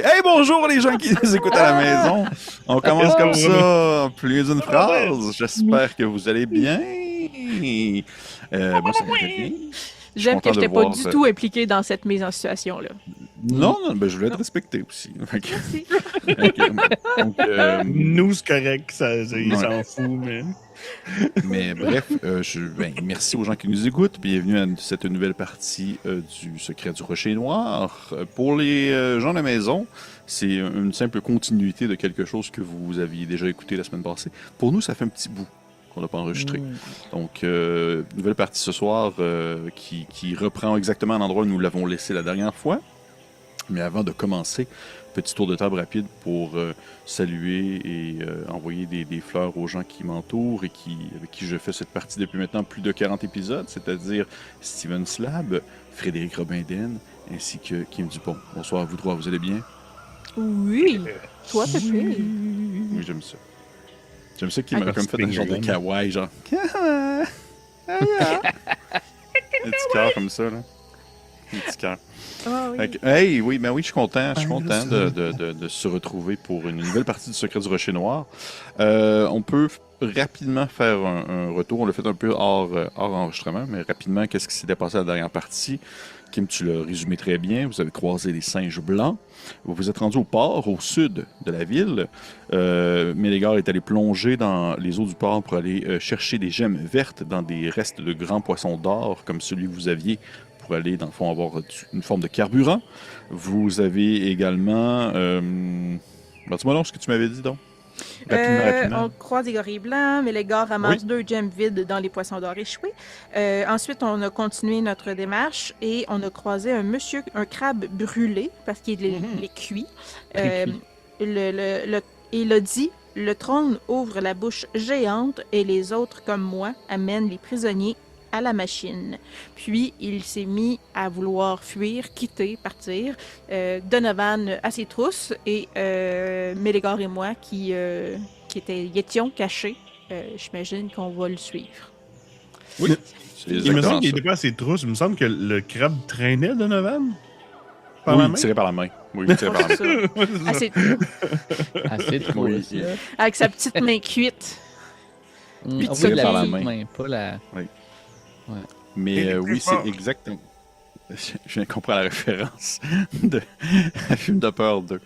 Hey, bonjour les gens qui nous écoutent à la maison. On commence comme ça, en plus d'une phrase. J'espère que vous allez bien. Moi, ça va très bien. Je suis J'aime que content je de n'étais pas voir. du tout impliqué dans cette mise en situation-là. Non, non, ben, je voulais être respecté aussi. Merci. Donc, Nous, c'est correct, il ouais. s'en fout, mais... Mais bref, merci aux gens qui nous écoutent. Bienvenue à cette nouvelle partie du Secret du Rocher Noir. Pour les gens de la maison, c'est une simple continuité de quelque chose que vous aviez déjà écouté la semaine passée. Pour nous, ça fait un petit bout qu'on n'a pas enregistré. Donc, nouvelle partie ce soir qui reprend exactement l'endroit où nous l'avons laissé la dernière fois. Mais avant de commencer, petit tour de table rapide pour saluer et envoyer des fleurs aux gens qui m'entourent et avec qui je fais cette partie depuis maintenant plus de 40 épisodes, c'est-à-dire Steven Slab, Frédéric Robin-Den, ainsi que Kim Dupont. Bonsoir à vous trois, vous allez bien? Oui. Toi, Pépé. Oui, j'aime ça. J'aime ça qu'il m'a comme fait un genre de Penguin. kawaii, genre... Un petit cœur comme ça, là. Un petit cœur. Ah oui. Fait que, hey, oui, ben oui, je suis content. Je suis content de se retrouver pour une nouvelle partie du Secret du Rocher Noir. On peut rapidement faire un retour. On l'a fait un peu hors enregistrement, mais rapidement, qu'est-ce qui s'était passé à la dernière partie? Kim, tu l'as résumé très bien. Vous avez croisé des singes blancs. Vous vous êtes rendu au port, au sud de la ville. Mélégar est allé plonger dans les eaux du port pour aller chercher des gemmes vertes dans des restes de grands poissons d'or, comme celui que vous aviez pour aller, dans le fond, avoir une forme de carburant. Vous avez également... dis-moi donc ce que tu m'avais dit, donc. Rapidement. On croise des gorilles blancs, mais les gars ramassent 2 gemmes vides dans les poissons d'or échoués. Ensuite, on a continué notre démarche et on a croisé un crabe brûlé parce qu'il est cuit. Il a dit, le trône ouvre la bouche géante et les autres comme moi amènent les prisonniers à la machine. Puis, il s'est mis à vouloir fuir, quitter, partir. Donovan à ses trousses et Mélégar et moi qui étions cachés. J'imagine qu'on va le suivre. Oui. Il me semble qu'il n'était pas assez trousse. Il me semble que le crabe traînait Donovan. Par oui, la main. tiré par la main. Oui, tiré par la main. Assez, Assez de Oui. aussi, là. avec sa petite main cuite. Oui, tiré la par la petite main. pas la... Mais oui, c'est exactement. Je viens de comprendre la référence de un film de peur 2.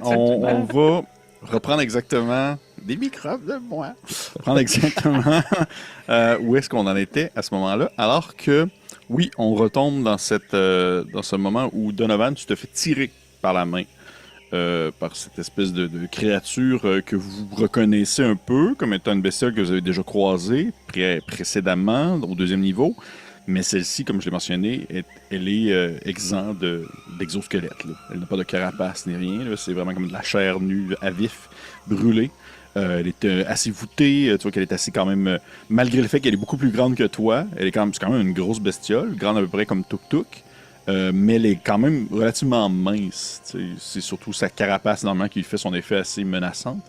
On va reprendre exactement des microbes de moi. Reprendre exactement où est-ce qu'on en était à ce moment-là. Alors que, oui, on retombe dans ce moment où Donovan, tu te fais tirer par la main. Par cette espèce de créature que vous reconnaissez un peu comme étant une bestiole que vous avez déjà croisée précédemment au deuxième niveau. Mais celle-ci, comme je l'ai mentionné, elle est exempte d'exosquelette. Elle n'a pas de carapace ni rien. Là. C'est vraiment comme de la chair nue à vif, brûlée. Elle est assez voûtée. Tu vois qu'elle est assez quand même... malgré le fait qu'elle est beaucoup plus grande que toi, c'est quand même une grosse bestiole, grande à peu près comme Tuk-Tuk. Mais elle est quand même relativement mince. C'est surtout sa carapace normalement qui fait son effet assez menaçante.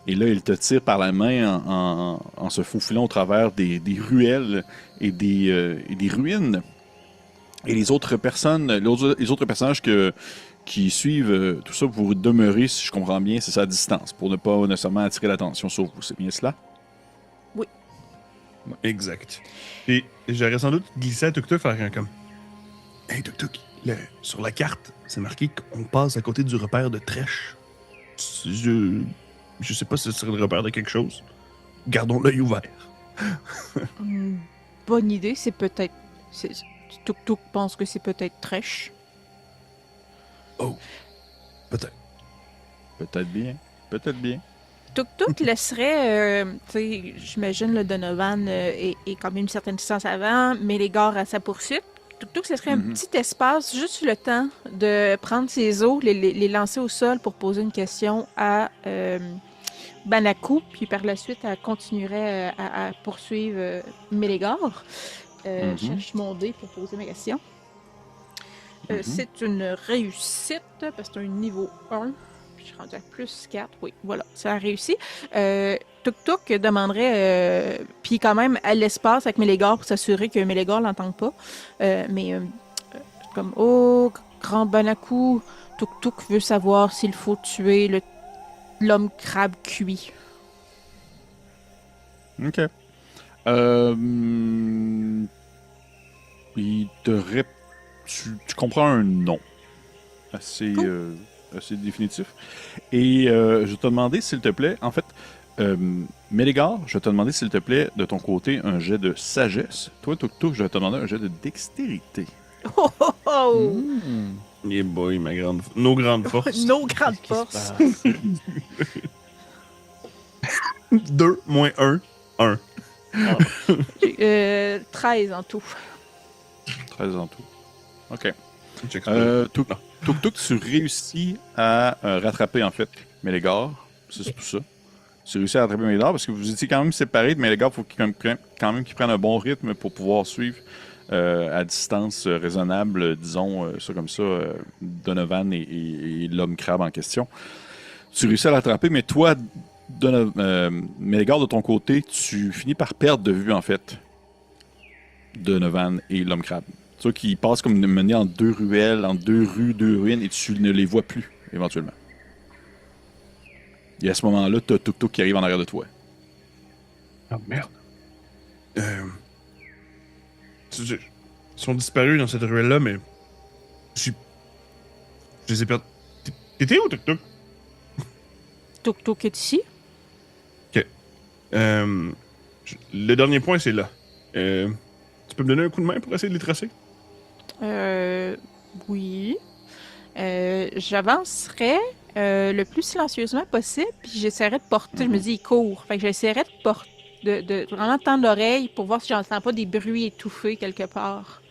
Et là, il te tire par la main en se faufilant au travers des ruelles et des ruines. Et les autres personnes, les autres personnages qui suivent tout ça, vous demeurez, si je comprends bien, c'est ça à distance, pour ne pas nécessairement attirer l'attention sur vous. C'est bien cela? Exact. Et j'aurais sans doute glissé à Tuk-Tuk faire un comme... Hey, Tuk-Tuk, sur la carte, c'est marqué qu'on passe à côté du repère de Trèche. Je sais pas si ce serait le repère de quelque chose. Gardons l'œil ouvert. Bonne idée, c'est peut-être... Tuk-Tuk pense que c'est peut-être Trèche. Oh, peut-être. Peut-être bien. Peut-être bien. Tuk-Tuk laisserait, tu sais, j'imagine le Donovan est quand même une certaine distance avant, mais les gars à sa poursuite. Tuk-Tuk, ce serait un petit espace, juste le temps de prendre ses os, les lancer au sol pour poser une question à Banaku, puis par la suite, elle continuerait à poursuivre Mélégar. Je cherche mon dé pour poser ma question. C'est une réussite, parce que c'est un niveau 1. Puis je suis rendue à plus 4. Oui, voilà, ça a réussi. Tuk-Tuk demanderait, puis quand même à l'espace avec Mélégar pour s'assurer que Mélégar l'entende pas. Comme, oh, grand Banaku, Tuk Tuk veut savoir s'il faut tuer l'homme crabe cuit. OK. Il te tu comprends un non. Assez, assez définitif. Et je vais te demander, s'il te plaît, en fait, Mélégar, je vais te demander, s'il te plaît, de ton côté, un jet de sagesse. Toi, Tuk Tuk, je vais te demander un jet de dextérité. Oh oh oh! Yeah boy, nos grandes forces. Nos grandes forces. 2 moins 1, 1. J'ai, 13 en tout. 13 en tout. OK. Check Tuk Tuk, tu réussis à rattraper, en fait, Mélégar. C'est tout ça. Tu réussis à rattraper Mélégar parce que vous étiez quand même séparés de Mélégar. Il faut quand même qu'il prenne un bon rythme pour pouvoir suivre à distance raisonnable, disons, ça comme ça, Donovan et l'homme crabe en question. Tu réussis à l'attraper, mais toi, Mélégar, de ton côté, tu finis par perdre de vue, en fait, Donovan et l'homme crabe. Tu vois qu'ils passent comme menés en deux ruelles, en deux rues, deux ruines, et tu ne les vois plus, éventuellement. Et à ce moment-là, t'as Tuk Tuk qui arrive en arrière de toi. Oh merde. Ils sont disparus dans cette ruelle-là, mais. Je les ai perdus. T'étais où, Tuk Tuk? Tuk Tuk est ici. Le dernier point, c'est là. Tu peux me donner un coup de main pour essayer de les tracer? Oui. J'avancerai le plus silencieusement possible, puis j'essaierai de porter. Je me dis, il court. Fait que j'essaierai de porter, de vraiment tendre l'oreille pour voir si j'entends pas des bruits étouffés quelque part.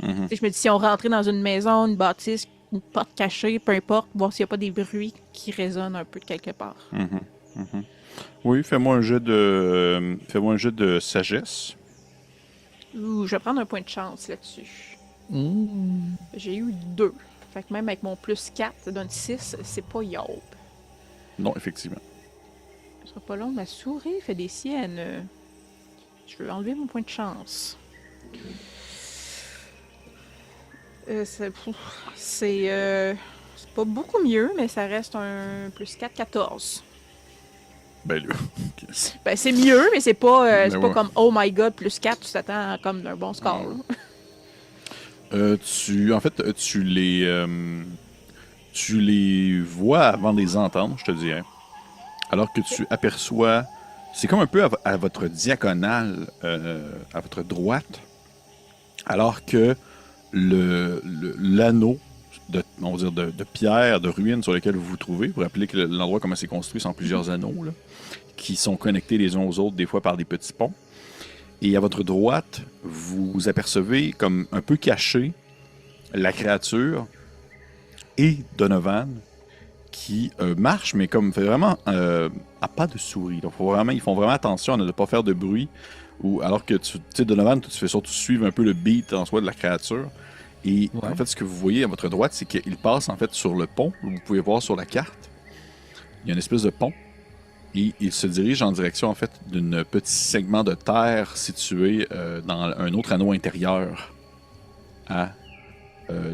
Tu sais, je me dis, si on rentrait dans une maison, une bâtisse, une porte cachée, peu importe, voir s'il n'y a pas des bruits qui résonnent un peu de quelque part. Oui, fais-moi un jet de sagesse. Ouh, je vais prendre un point de chance là-dessus. J'ai eu 2. Fait que même avec mon plus 4, ça donne 6, c'est pas yob. Non, effectivement. Ce sera pas long, ma souris fait des siennes. Je veux enlever mon point de chance. C'est pas beaucoup mieux, mais ça reste un plus 4, 14. Ben là. Ben c'est mieux, mais c'est pas, Ben pas ouais. comme oh my god, plus 4, tu t'attends comme d'un bon score. là. En fait, tu les vois avant de les entendre, je te dirais. Alors que tu aperçois, c'est comme un peu à votre diagonale, à votre droite, alors que l'anneau on va dire de pierre, de ruines sur lequel vous vous trouvez, vous rappelez que l'endroit comment c'est construit, sont plusieurs anneaux, là, qui sont connectés les uns aux autres, des fois par des petits ponts. Et à votre droite, vous apercevez comme un peu caché la créature et Donovan qui marche, mais comme fait vraiment à pas de souris. Donc ils font vraiment attention à ne pas faire de bruit. Alors que tu sais, Donovan, tu fais surtout suivre un peu le beat en soi de la créature. Et en fait, ce que vous voyez à votre droite, c'est qu'il passe en fait sur le pont. Vous pouvez voir sur la carte. Il y a une espèce de pont. Et il se dirige en direction, en fait, d'un petit segment de terre situé dans un autre anneau intérieur à,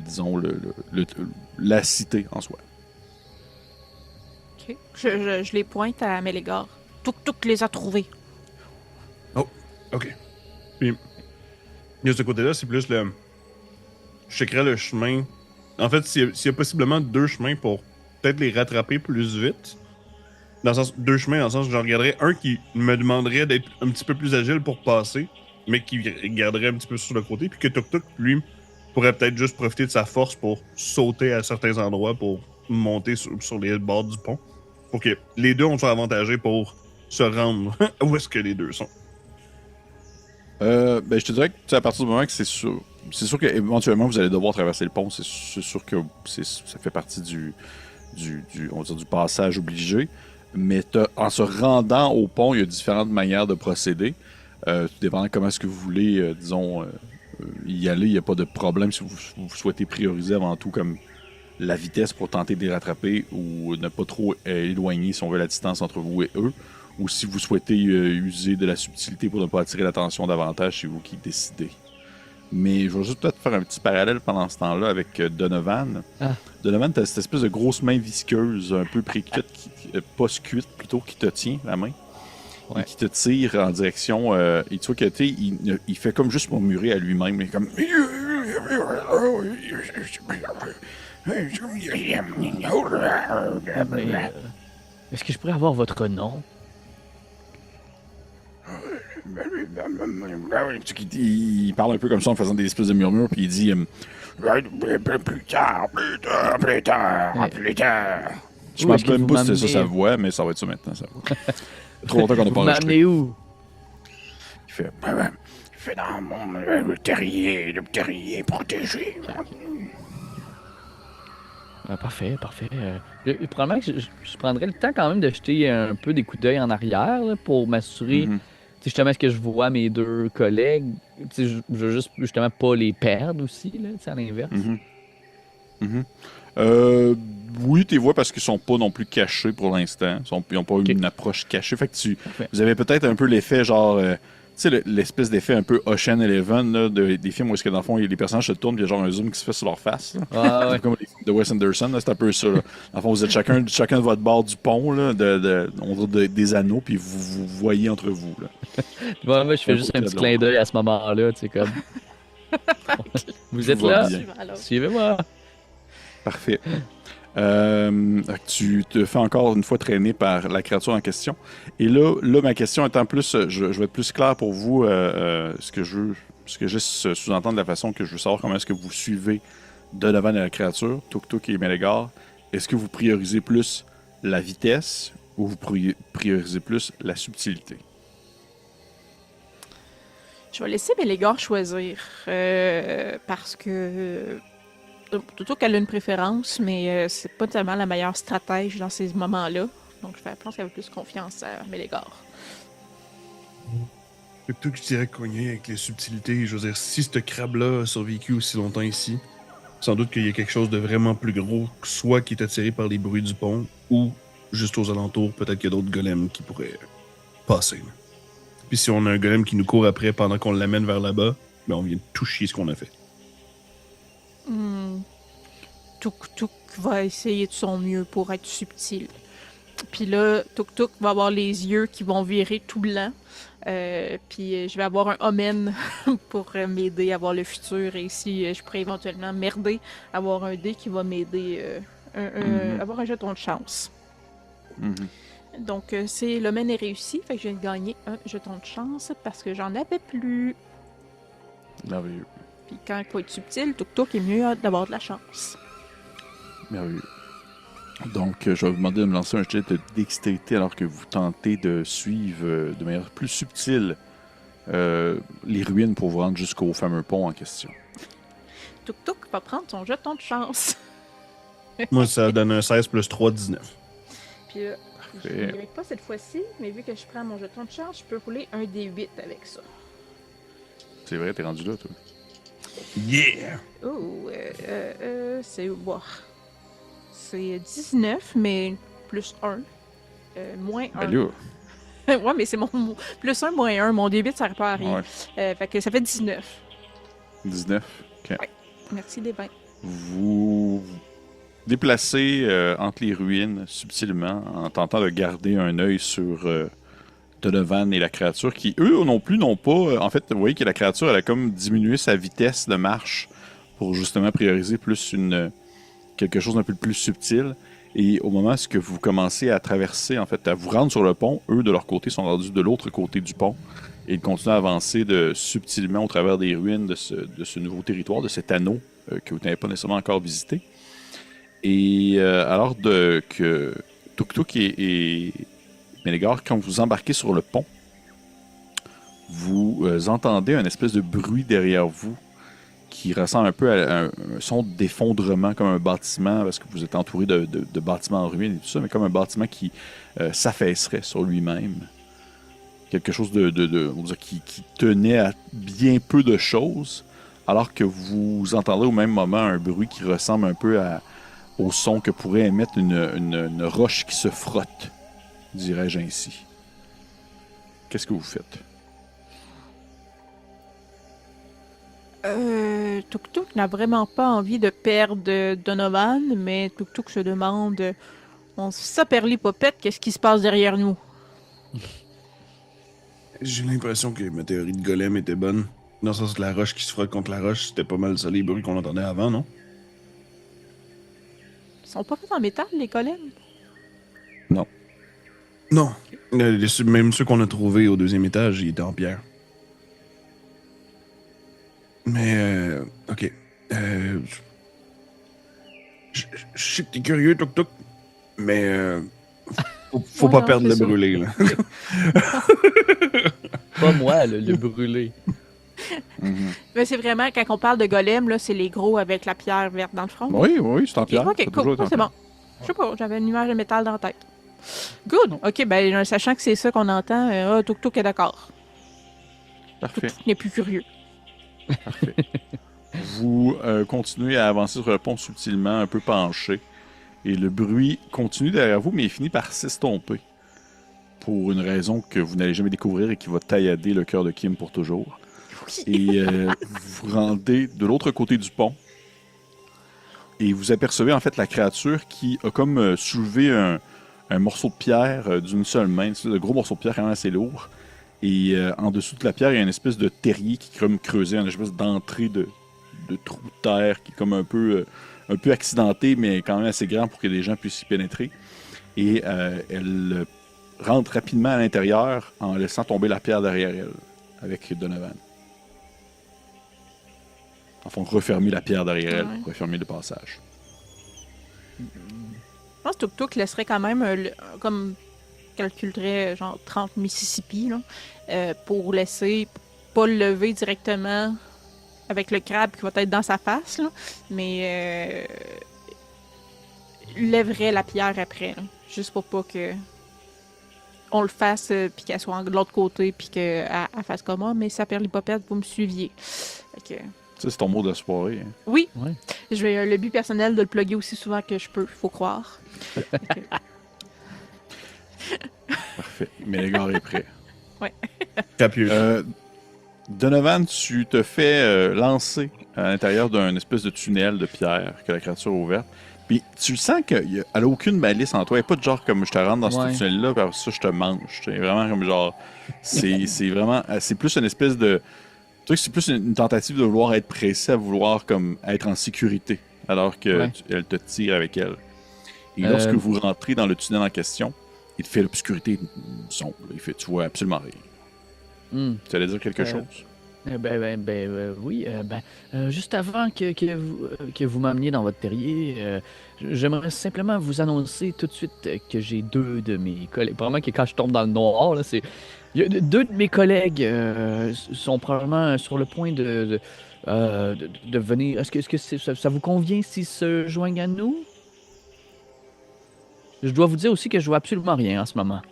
disons, la cité en soi. Ok. Je les pointe à Mélégar. Tuk Tuk les a trouvés. Ok. Puis, de ce côté-là, c'est plus le. Je checkerais le chemin. En fait, s'il y a possiblement 2 chemins pour peut-être les rattraper plus vite. Dans le sens, 2 chemins, dans le sens que je regarderais un qui me demanderait d'être un petit peu plus agile pour passer, mais qui garderait un petit peu sur le côté, puis que Tuk Tuk, lui, pourrait peut-être juste profiter de sa force pour sauter à certains endroits pour monter sur les bords du pont. Pour que les deux on soit avantagés pour se rendre où est-ce que les deux sont. Ben, je te dirais que à partir du moment que c'est sûr qu'éventuellement vous allez devoir traverser le pont, c'est sûr que ça fait partie on va dire, du passage obligé. Mais en se rendant au pont, il y a différentes manières de procéder. Tout dépendant de comment est-ce que vous voulez, disons, y aller, il n'y a pas de problème si vous souhaitez prioriser avant tout comme la vitesse pour tenter de les rattraper ou ne pas trop éloigner, si on veut, la distance entre vous et eux. Ou si vous souhaitez user de la subtilité pour ne pas attirer l'attention davantage, c'est vous qui décidez. Mais je vais juste peut-être faire un petit parallèle pendant ce temps-là avec Donovan. Ah. Donovan, t'as cette espèce de grosse main visqueuse, un peu pré-cuite, pas cuite plutôt, qui te tient la main. Ouais. Et qui te tire en direction. Et tu vois que il fait comme juste murmurer à lui-même. Mais comme. Mais, est-ce que je pourrais avoir votre nom? Il parle un peu comme ça en faisant des espèces de murmures, puis il dit plus tard. Je Où m'en est-ce que rappelle vous pas si c'est ça m'amenez? sa voix, mais ça va être ça maintenant. Ça va. Trop longtemps qu'on n'a Vous pas enregistré. m'amenez où? Il fait dans le terrier protégé. Parfait. Probablement que je prendrais le temps quand même de jeter un peu des coups d'œil en arrière là, pour m'assurer, Mhm. tu sais, justement, est-ce que je vois mes deux collègues. Tu sais, je veux juste justement pas les perdre aussi, là, tu sais, à l'inverse. Mhm. Mhm. Oui, tu les vois parce qu'ils sont pas non plus cachés pour l'instant. Ils n'ont pas eu une approche cachée. Fait que Parfait. vous avez peut-être un peu l'effet genre. Tu sais, l'espèce d'effet un peu Ocean Eleven là, des films où est-ce que dans le fond, les personnages se tournent et il y a genre un zoom qui se fait sur leur face. Là. Ah, ouais. Comme les films de Wes Anderson, là, c'est un peu ça. Là. Dans le fond, vous êtes chacun de votre bord du pont, là, des anneaux, puis vous voyez entre vous. Là. Bon, moi, je fais Un juste côté un de petit l'autre. clin d'œil à ce moment-là, tu sais, comme. Vous êtes Tout va là? bien. Alors, Suivez-moi. Parfait. Tu te fais encore une fois traîner par la créature en question. Et là ma question étant plus, je vais être plus clair pour vous, ce que je sous-entendre de la façon que je veux savoir comment est-ce que vous suivez Donovan et la créature, Tuk et Melegar. Est-ce que vous priorisez plus la vitesse ou vous priorisez plus la subtilité? je vais laisser Mélégor choisir. Parce que. Plutôt qu'elle a une préférence, mais c'est pas tellement la meilleure stratège dans ces moments-là. Donc je pense qu'elle a plus confiance à Mélégor. Plutôt que je dirais cogner avec les subtilités, je veux dire, si ce crabe-là a survécu aussi longtemps ici, sans doute qu'il y a quelque chose de vraiment plus gros, soit qui est attiré par les bruits du pont, ou juste aux alentours, peut-être qu'il y a d'autres golems qui pourraient passer. Là. Puis si on a un golem qui nous court après pendant qu'on l'amène vers là-bas, ben on vient de tout chier ce qu'on a fait. Tuk va essayer de son mieux pour être subtil. Puis là, Tuk va avoir les yeux qui vont virer tout blanc. Puis je vais avoir un omen pour m'aider à voir le futur. Et si je pourrais éventuellement merder, avoir un dé qui va m'aider, avoir un jeton de chance. Mhm. Donc, c'est l'omen est réussi. Fait que je viens de gagner un jeton de chance parce que j'en avais plus. Merveilleux. Puis quand il faut être subtil, Tuk est mieux d'avoir de la chance. Merveilleux. Donc, je vais vous demander de me lancer un jet de dextérité alors que vous tentez de suivre de manière plus subtile les ruines pour vous rendre jusqu'au fameux pont en question. Tuk va prendre son jeton de chance. Moi, ça donne un 16 plus 3, 19. Puis là, je n'y arrive pas cette fois-ci, mais vu que je prends mon jeton de chance, je peux rouler un D8 avec ça. C'est vrai, t'es rendu là, toi. Yeah! Oh, c'est... Wow. C'est 19, mais plus 1. Moins 1. Ben là, Ouais, mais c'est mon plus 1, moins 1. Mon D8, ça sert pas à rien. ouais, Fait que ça fait 19. 19. OK. Merci des 20. Vous déplacez entre les ruines subtilement en tentant de garder un œil sur Donovan et la créature qui, eux non plus, n'ont pas... en fait, vous voyez que la créature, elle a comme diminué sa vitesse de marche pour justement prioriser plus quelque chose d'un peu plus subtil. Et au moment où vous commencez à traverser, en fait, à vous rendre sur le pont, eux, de leur côté, sont rendus de l'autre côté du pont. Et ils continuent à avancer subtilement au travers des ruines de ce nouveau territoire, de cet anneau que vous n'avez pas nécessairement encore visité. Et alors que Tuk et Melegar, quand vous embarquez sur le pont, vous entendez un espèce de bruit derrière vous qui ressemble un peu à un son d'effondrement comme un bâtiment, parce que vous êtes entouré de bâtiments en ruine et tout ça, mais comme un bâtiment qui s'affaisserait sur lui-même. Quelque chose on va dire, qui tenait à bien peu de choses, alors que vous entendez au même moment un bruit qui ressemble un peu au son que pourrait émettre une roche qui se frotte, dirais-je ainsi. Qu'est-ce que vous faites? Tuk Tuk n'a vraiment pas envie de perdre Donovan, mais Tuk Tuk se demande on Saperlipopette, qu'est-ce qui se passe derrière nous? J'ai l'impression que ma théorie de golem était bonne. Dans le sens que la roche qui se frotte contre la roche, c'était pas mal ça les bruits qu'on entendait avant, non? Ils sont pas faits en métal, les golems? Non. Même ceux qu'on a trouvés au deuxième étage, ils étaient en pierre. Mais, ok. Je sais que t'es curieux, Tuk Tuk, mais faut Ouais, pas non, perdre c'est le ça. brûlé, là. Pas moi, le brûlé. Mais c'est vraiment, quand on parle de golem, là, c'est les gros avec la pierre verte dans le front. Oui, c'est en Ok, pierre. Ça a ok, toujours cool. été en C'est pierre. bon. Je sais pas, j'avais une image de métal dans la tête. Good. Ok, ben, sachant que c'est ça qu'on entend, Tuk Tuk est d'accord. Parfait. Tuk Tuk n'est plus curieux. Parfait. Vous continuez à avancer sur le pont subtilement, un peu penché. Et le bruit continue derrière vous, mais il finit par s'estomper. Pour une raison que vous n'allez jamais découvrir et qui va taillader le cœur de Kim pour toujours. Et vous vous rendez de l'autre côté du pont. Et vous apercevez en fait la créature qui a comme soulevé un morceau de pierre d'une seule main. C'est un gros morceau de pierre quand même assez lourd. Et en dessous de la pierre, il y a une espèce de terrier qui est comme creusé, une espèce d'entrée de trou de terre qui est comme un peu accidenté, mais quand même assez grand pour que des gens puissent y pénétrer. Et elle rentre rapidement à l'intérieur en laissant tomber la pierre derrière elle, avec Donovan. En fond, refermer la pierre derrière elle, Ouais. refermer le passage. Je pense que Tuk Tuk laisserait quand même, comme calculerait genre 30 Mississippi, là, pour laisser pas le lever directement avec le crabe qui va être dans sa face, là, mais lèverait la pierre après, là, juste pour pas que on le fasse, puis qu'elle soit de l'autre côté, puis qu'elle fasse comme moi, mais ça perd l'hypopète, vous me suiviez. Fait que, Ça, c'est ton mot de soirée. Hein. oui, Ouais. je vais le but personnel de le plugger aussi souvent que je peux, faut croire. Parfait. Mais le gars est prêt. Capieux. Donovan, tu te fais lancer à l'intérieur d'un espèce de tunnel de pierre que la créature a ouverte. Puis tu sens qu'elle a aucune malice en toi. Elle n'est pas de genre comme je te rentre dans Ouais. ce tunnel-là, puis après ça, je te mange. C'est vraiment comme genre. C'est vraiment. C'est plus une espèce de. Tu sais, c'est plus une tentative de vouloir être pressé, à vouloir comme être en sécurité, alors que Ouais. elle te tire avec elle. Et lorsque vous rentrez dans le tunnel en question, il te fait l'obscurité sombre. Il fait, tu vois absolument rien. Hmm. Tu allais dire quelque chose? Oui. Juste avant que vous m'ameniez dans votre terrier, j'aimerais simplement vous annoncer tout de suite que j'ai deux de mes collègues. Probablement que quand je tombe dans le noir, là, deux de mes collègues sont probablement sur le point de venir. Est-ce que ça vous convient s'ils se joignent à nous? Je dois vous dire aussi que je vois absolument rien en ce moment.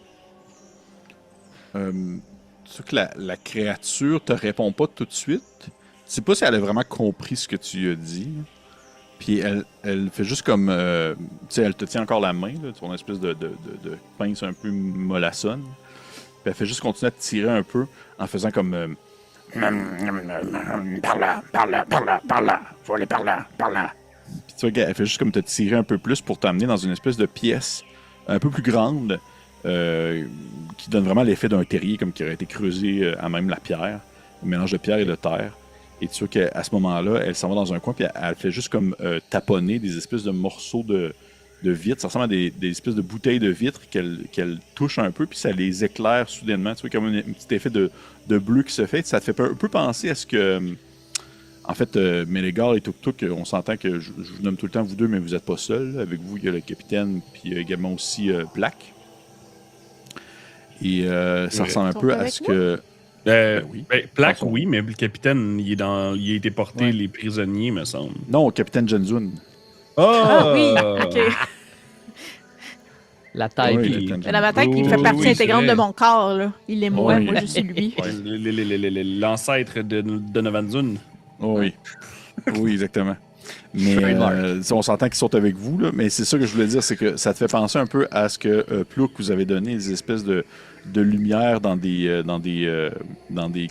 C'est que la créature te répond pas tout de suite. Tu sais pas si elle a vraiment compris ce que tu lui as dit. Puis elle fait juste comme... tu sais, elle te tient encore la main, là, ton espèce de pince un peu mollassonne. Puis elle fait juste continuer à te tirer un peu en faisant comme... par là, faut aller par là. Puis tu vois qu'elle fait juste comme te tirer un peu plus pour t'amener dans une espèce de pièce un peu plus grande qui donne vraiment l'effet d'un terrier comme qui aurait été creusé à même la pierre, un mélange de pierre et de terre. Et tu vois qu'à ce moment-là, elle s'en va dans un coin puis elle fait juste comme taponner des espèces de morceaux de vitre. Ça ressemble à des espèces de bouteilles de vitre qu'elle touche un peu puis ça les éclaire soudainement. Tu vois comme un petit effet de bleu qui se fait. Ça te fait un peu penser à ce que... En fait, Mélégar et Tuk Tuk, on s'entend que je vous nomme tout le temps vous deux, mais vous n'êtes pas seuls. Avec vous, il y a le capitaine, puis également aussi Black. Et ça ressemble un Ils sont peu à avec ce moi? que... Oui. Plaque, Pensons. oui, mais le capitaine, il a été porté Ouais. les prisonniers, me semble. Non, Capitaine Jenzun. Ah oui, ok. La taille. Oui, puis- Capitaine Mais dans ma tête, il Oui, fait partie oui, c'est intégrante vrai. de mon corps, là. Il est moi, Oui. moi je suis lui. Ouais, l'ancêtre de Donovan Zun. Oh, oui. Oui, exactement. Mais Trademark. on s'entend qu'ils sont avec vous, là, mais c'est ça que je voulais dire, c'est que ça te fait penser un peu à ce que Plouk vous avait donné, des espèces de de lumière dans des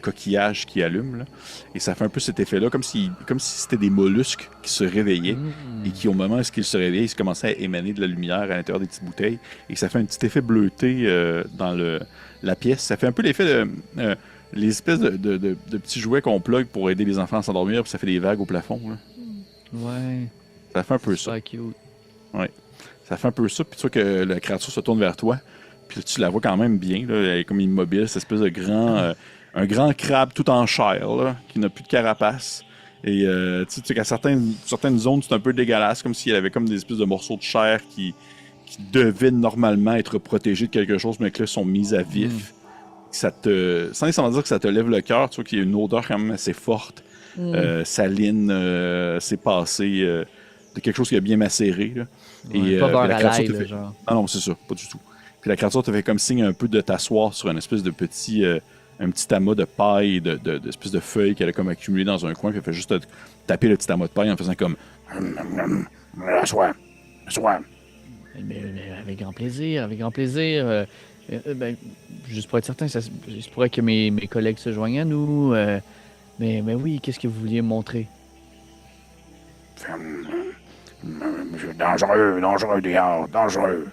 coquillages qui allument. Là. Et ça fait un peu cet effet-là, comme si c'était des mollusques qui se réveillaient et qui, au moment où ils se réveillaient, ils commençaient à émaner de la lumière à l'intérieur des petites bouteilles. Et ça fait un petit effet bleuté dans la pièce. Ça fait un peu l'effet de... les espèces de petits jouets qu'on plug pour aider les enfants à s'endormir, puis ça fait des vagues au plafond. Là. Ouais. Ça fait un peu ça. Super cute. Ouais. Ça fait un peu ça, puis tu vois que la créature se tourne vers toi, puis tu la vois quand même bien, là, elle est comme immobile, cette espèce de grand, un grand crabe tout en chair, là, qui n'a plus de carapace. Et tu sais qu'à certaines zones, c'est un peu dégueulasse, comme s'il y avait comme des espèces de morceaux de chair qui devaient normalement être protégés de quelque chose, mais que là, sont mis à vif. Ça te, sans nécessairement dire que ça te lève le cœur, tu vois qu'il y a une odeur quand même assez forte, saline, c'est passé de quelque chose qui a bien macéré. Là. Ouais, Et pas beurre la à créature l'ail, te là, fait... genre. Ah non, c'est ça, pas du tout. Puis la créature te fait comme signe un peu de t'asseoir sur une espèce de petit, un petit amas de paille, d'espèce de feuilles qu'elle a comme accumulé dans un coin, puis elle fait juste taper le petit amas de paille en faisant comme assois, assois. Mais avec grand plaisir, avec grand plaisir. Ben, juste pour être certain, ça se pourrait que mes collègues se joignent à nous. Mais oui, qu'est-ce que vous vouliez me montrer? Dangereux, dangereux dehors, dangereux,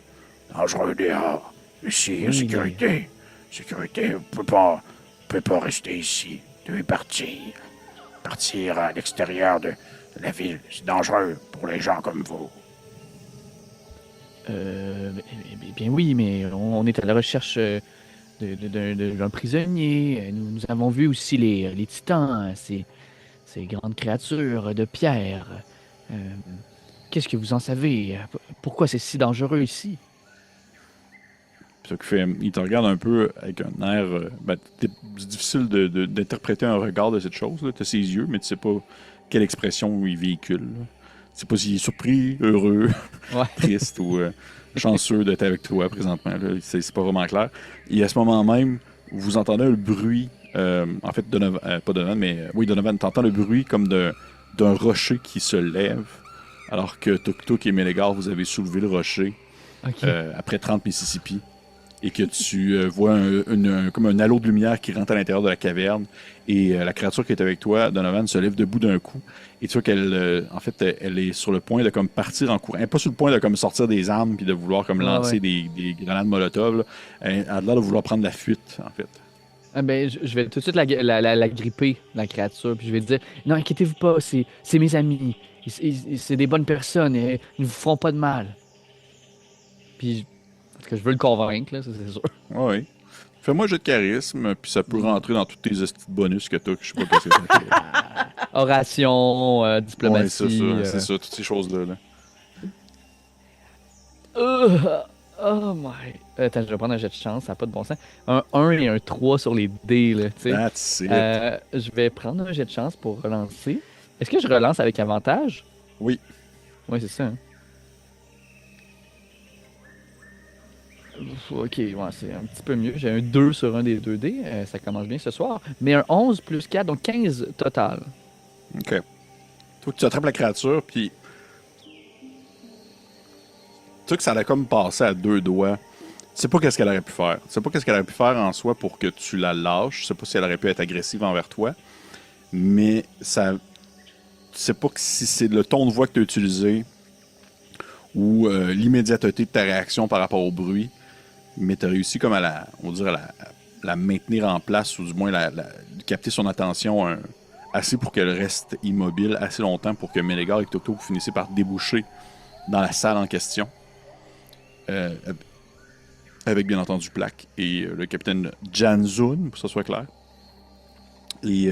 dangereux dehors. Ici, Oui, sécurité, sécurité, vous pouvez pas rester ici. Vous devez partir. Partir à l'extérieur de la ville, c'est dangereux pour les gens comme vous. Bien oui, mais on est à la recherche d'un prisonnier. Nous avons vu aussi les titans, ces grandes créatures de pierre. Qu'est-ce que vous en savez? Pourquoi c'est si dangereux ici? Ça fait, il te regarde un peu avec un air. C'est difficile d'interpréter un regard de cette chose. Tu as ses yeux, mais tu sais pas quelle expression il véhicule. Là. Tu sais pas s'il est surpris, heureux, Ouais. triste ou chanceux d'être avec toi présentement. Là. C'est pas vraiment clair. Et à ce moment même, vous entendez le bruit. En fait, Donovan, pas Donovan, mais oui, Donovan, t'entends le bruit comme d'un rocher qui se lève. Alors que Tuk Tuk et Mélégar, vous avez soulevé le rocher Ok. après 30 Mississippi. Et que tu vois comme un halo de lumière qui rentre à l'intérieur de la caverne. Et la créature qui est avec toi, Donovan, se lève debout d'un coup. Et tu vois qu'elle, en fait, elle est sur le point de comme partir en courant. Elle n'est pas sur le point de comme sortir des armes puis de vouloir comme lancer des grenades Molotov. Là. Elle a l'air de vouloir prendre la fuite, en fait. Ah ben, je vais tout de suite la gripper, la créature, puis je vais dire, non, inquiétez-vous pas, c'est mes amis. C'est des bonnes personnes, et ils ne vous feront pas de mal. Puis, parce que je veux le convaincre, là, ça c'est sûr. Oui. Fais-moi un jeu de charisme, puis ça peut rentrer dans tous tes petits bonus que t'as, que je sais pas qu'est-ce que ça fait. Oration, Ouais, diplomatie. c'est ça, toutes ces choses-là. Là. Oh my. Attends, je vais prendre un jet de chance, ça n'a pas de bon sens. Un 1 et un 3 sur les dés, là, tu sais. That's it. Je vais prendre un jet de chance pour relancer. Est-ce que je relance avec avantage? Oui. Oui, c'est ça. Hein? Ok, ouais, c'est un petit peu mieux. J'ai un 2 sur un des 2 dés. Ça commence bien ce soir. Mais un 11 plus 4, donc 15 total. OK. Toi, tu attrapes la créature, puis... Tu sais que ça allait comme passer à deux doigts. Tu sais pas qu'est-ce qu'elle aurait pu faire. Tu sais pas qu'est-ce qu'elle aurait pu faire en soi pour que tu la lâches. Tu sais pas si elle aurait pu être agressive envers toi. Mais ça... Tu sais pas si c'est le ton de voix que tu as utilisé ou l'immédiateté de ta réaction par rapport au bruit. Mais tu as réussi comme à la maintenir en place, ou du moins capter son attention assez pour qu'elle reste immobile assez longtemps pour que Mélégar et Toto finissaient par déboucher dans la salle en question. Avec bien entendu Plaque et le capitaine Janzoun, pour que ce soit clair. Et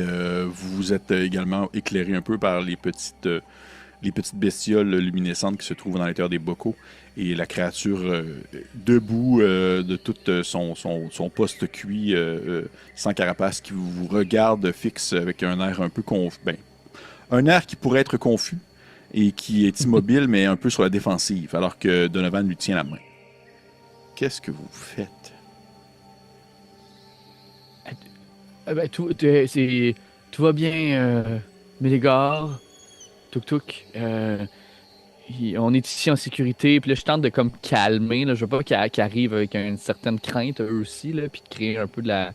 vous êtes également éclairé un peu par les petites bestioles luminescentes qui se trouvent dans l'intérieur des bocaux. Et la créature debout de tout son poste cuit, sans carapace, qui vous regarde fixe avec un air un peu un air qui pourrait être confus et qui est immobile, mais un peu sur la défensive, alors que Donovan lui tient la main. Qu'est-ce que vous faites? Tout va bien, Mélégar, Tuk Tuk. on est ici en sécurité, puis là, je tente de comme calmer, là, je veux pas qu'ils arrivent avec une certaine crainte, eux aussi, là, puis de créer un peu de la...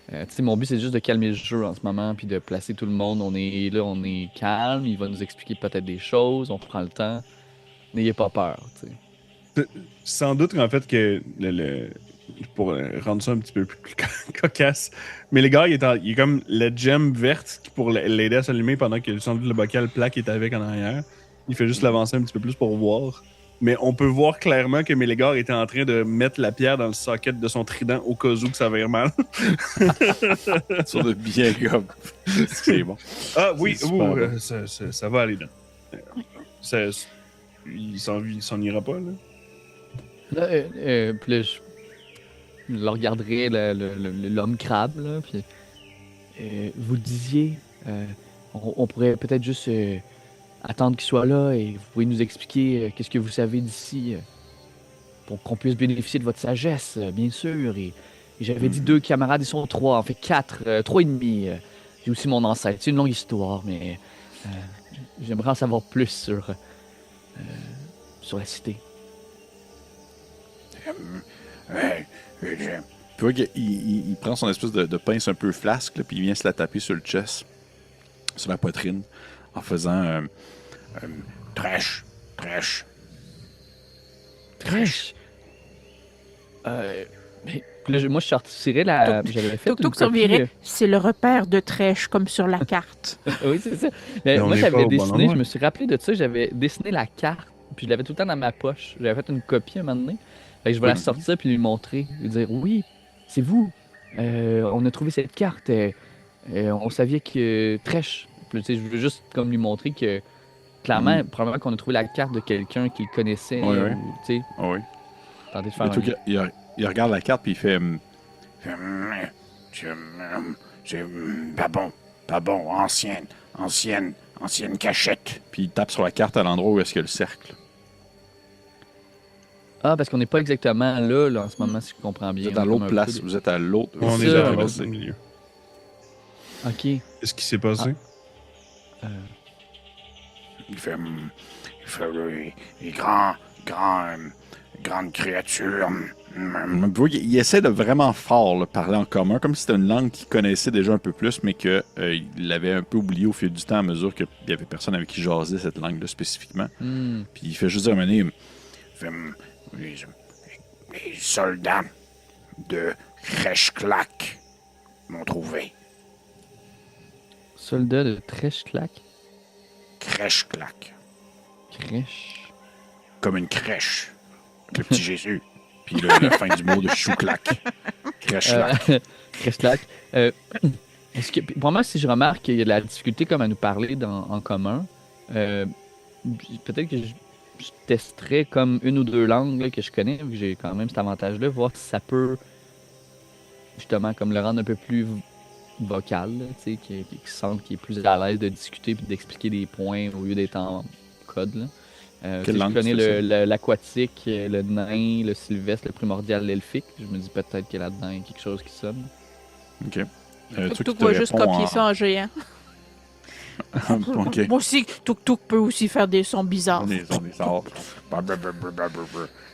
tu sais, mon but, c'est juste de calmer le jeu en ce moment, puis de placer tout le monde. On est là, on est calme, il va nous expliquer peut-être des choses, on prend le temps. N'ayez pas peur, tu sais. Sans doute qu'en fait, que pour rendre ça un petit peu plus cocasse, mais le gars, il est comme la gemme verte pour l'aider à s'allumer pendant que sans doute le bocal plat qui est avec en arrière. Il fait juste l'avancer un petit peu plus pour voir. Mais on peut voir clairement que Mélégar était en train de mettre la pierre dans le socket de son trident au cas où que ça vire mal. Sur de bien comme. C'est bon. Ah oui, C'est super bon. ça va aller là. Il s'en ira pas, là. Là, puis là, je le regarderai, l'homme crabe, là, puis vous le disiez, on pourrait peut-être juste attendre qu'il soit là et vous pouvez nous expliquer qu'est-ce que vous savez d'ici pour qu'on puisse bénéficier de votre sagesse, bien sûr. Et j'avais dit 2 camarades, ils sont 3, en fait 4, 3 et demi. J'ai aussi mon ancêtre. C'est une longue histoire, mais j'aimerais en savoir plus sur la cité. Tu vois qu'il prend son espèce de pince un peu flasque, là, puis il vient se la taper sur le chest, sur la poitrine, en faisant Trèche. Trèche. Mais là, moi, je sortirais la. J'avais fait. Tuk-tuk survirait, c'est le repère de Trèche, comme sur la carte. Oui, c'est ça. Mais on moi, est j'avais pas au bon dessiné, endroit. je me suis rappelé de ça, j'avais dessiné la carte, puis je l'avais tout le temps dans ma poche. J'avais fait une copie un moment donné. Fait que je vais la sortir puis lui montrer. Lui dire oui, c'est vous. On a trouvé cette carte. On savait que Trèche. Puis, tu sais, je veux juste comme lui montrer que clairement, probablement qu'on a trouvé la carte de quelqu'un qu'il connaissait. Oui, oui. Ou, tu sais, Ah oui. tenter de faire Le truc, il regarde la carte, puis il fait. C'est pas bon. Ancienne cachette. Puis il tape sur la carte à l'endroit où est-ce qu'il y a le cercle. Ah, parce qu'on n'est pas exactement là, en ce moment, si je comprends bien. Vous êtes dans On est l'autre comme un place, peu vous êtes à l'autre. On C'est est ça, dans ouais. l'autre milieu. OK. Qu'est-ce qui s'est passé? Il fait les grandes créatures. Vous voyez, il essaie de vraiment fort là, parler en commun, comme si c'était une langue qu'il connaissait déjà un peu plus, mais qu'il l'avait un peu oublié au fil du temps à mesure qu'il n'y avait personne avec qui jaser cette langue-là spécifiquement. Hmm. Puis il fait juste dire à un moment donné, Les soldats de Crèche-Clac m'ont trouvé. Soldat de Trèche-Clac. Crèche-Clac. Crèche. Comme une crèche. Le petit Jésus. Puis la fin du mot de chou-clac. Crèche-Clac. Crèche-Clac. Est-ce que, pour moi, si je remarque qu'il y a de la difficulté comme à nous parler en commun, peut-être que je testerais comme 1 ou 2 langues là, que je connais, vu que j'ai quand même cet avantage-là, voir si ça peut justement comme le rendre un peu plus vocal, là, tu sais, qui sente qu'il est plus à l'aise de discuter et d'expliquer des points au lieu d'être en code. Là. Quelle Tu sais, langue je connais c'est l'aquatique, le nain, le sylvestre, le primordial, l'elfique. Je me dis peut-être que là-dedans, il y a quelque chose qui sonne. OK. Tuk-tuk va juste copier ça en géant. OK. Moi aussi, Tuk-tuk peut aussi faire des sons bizarres. On est sort.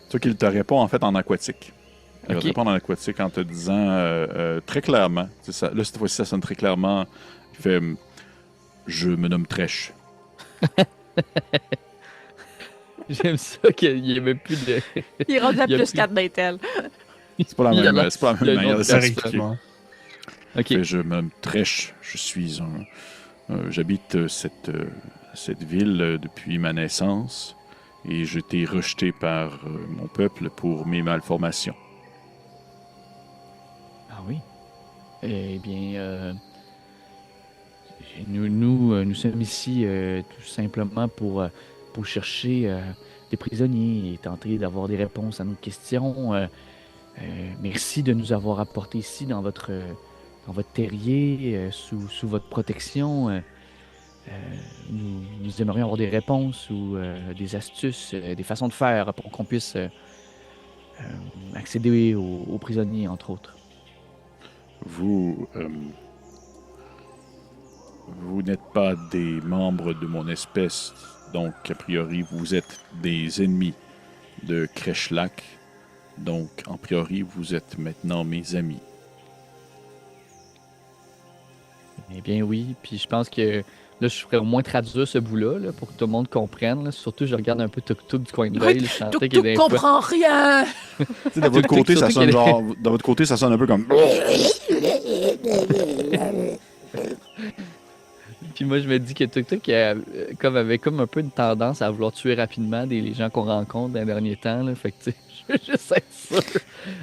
Toi qu'il te répond en fait en aquatique. Il va te Ok. répondre en aquatique en te disant très clairement, c'est ça, là cette fois-ci ça sonne très clairement, il fait je me nomme Trèche. J'aime ça qu'il n'y ait même plus de. Il est rendu à Il y a plus plus- 4 d'Intel. C'est pas la Il y a même, la- c'est pas la il y a même une manière de autre s'expliquer. Effectivement. Ok. Il fait, je me nomme Trèche, je suis j'habite cette ville depuis ma naissance et j'ai été rejeté par mon peuple pour mes malformations. Ah oui. Eh bien, nous sommes ici tout simplement pour chercher des prisonniers et tenter d'avoir des réponses à nos questions. Merci de nous avoir apportés ici dans votre terrier, sous votre protection. Nous aimerions avoir des réponses ou des astuces, des façons de faire pour qu'on puisse accéder aux prisonniers, entre autres. Vous n'êtes pas des membres de mon espèce Donc, a priori, vous êtes des ennemis de Kreshlak. Donc, en priori, vous êtes maintenant mes amis. Eh bien oui, puis je pense que là, je ferais au moins traduire ce bout-là là, pour que tout le monde comprenne. Là. Surtout, je regarde un peu Tuk Tuk du coin de l'œil. là, Je sentais qu'il y a des fois... comprend rien! Tu sais, de votre côté, ça sonne genre. De votre côté, ça sonne un peu comme. Puis moi, je me dis que Tuk Tuk avait comme un peu une tendance à vouloir tuer rapidement les gens qu'on rencontre dans les derniers temps. Là. Fait que, tu sais, je veux juste être sûr.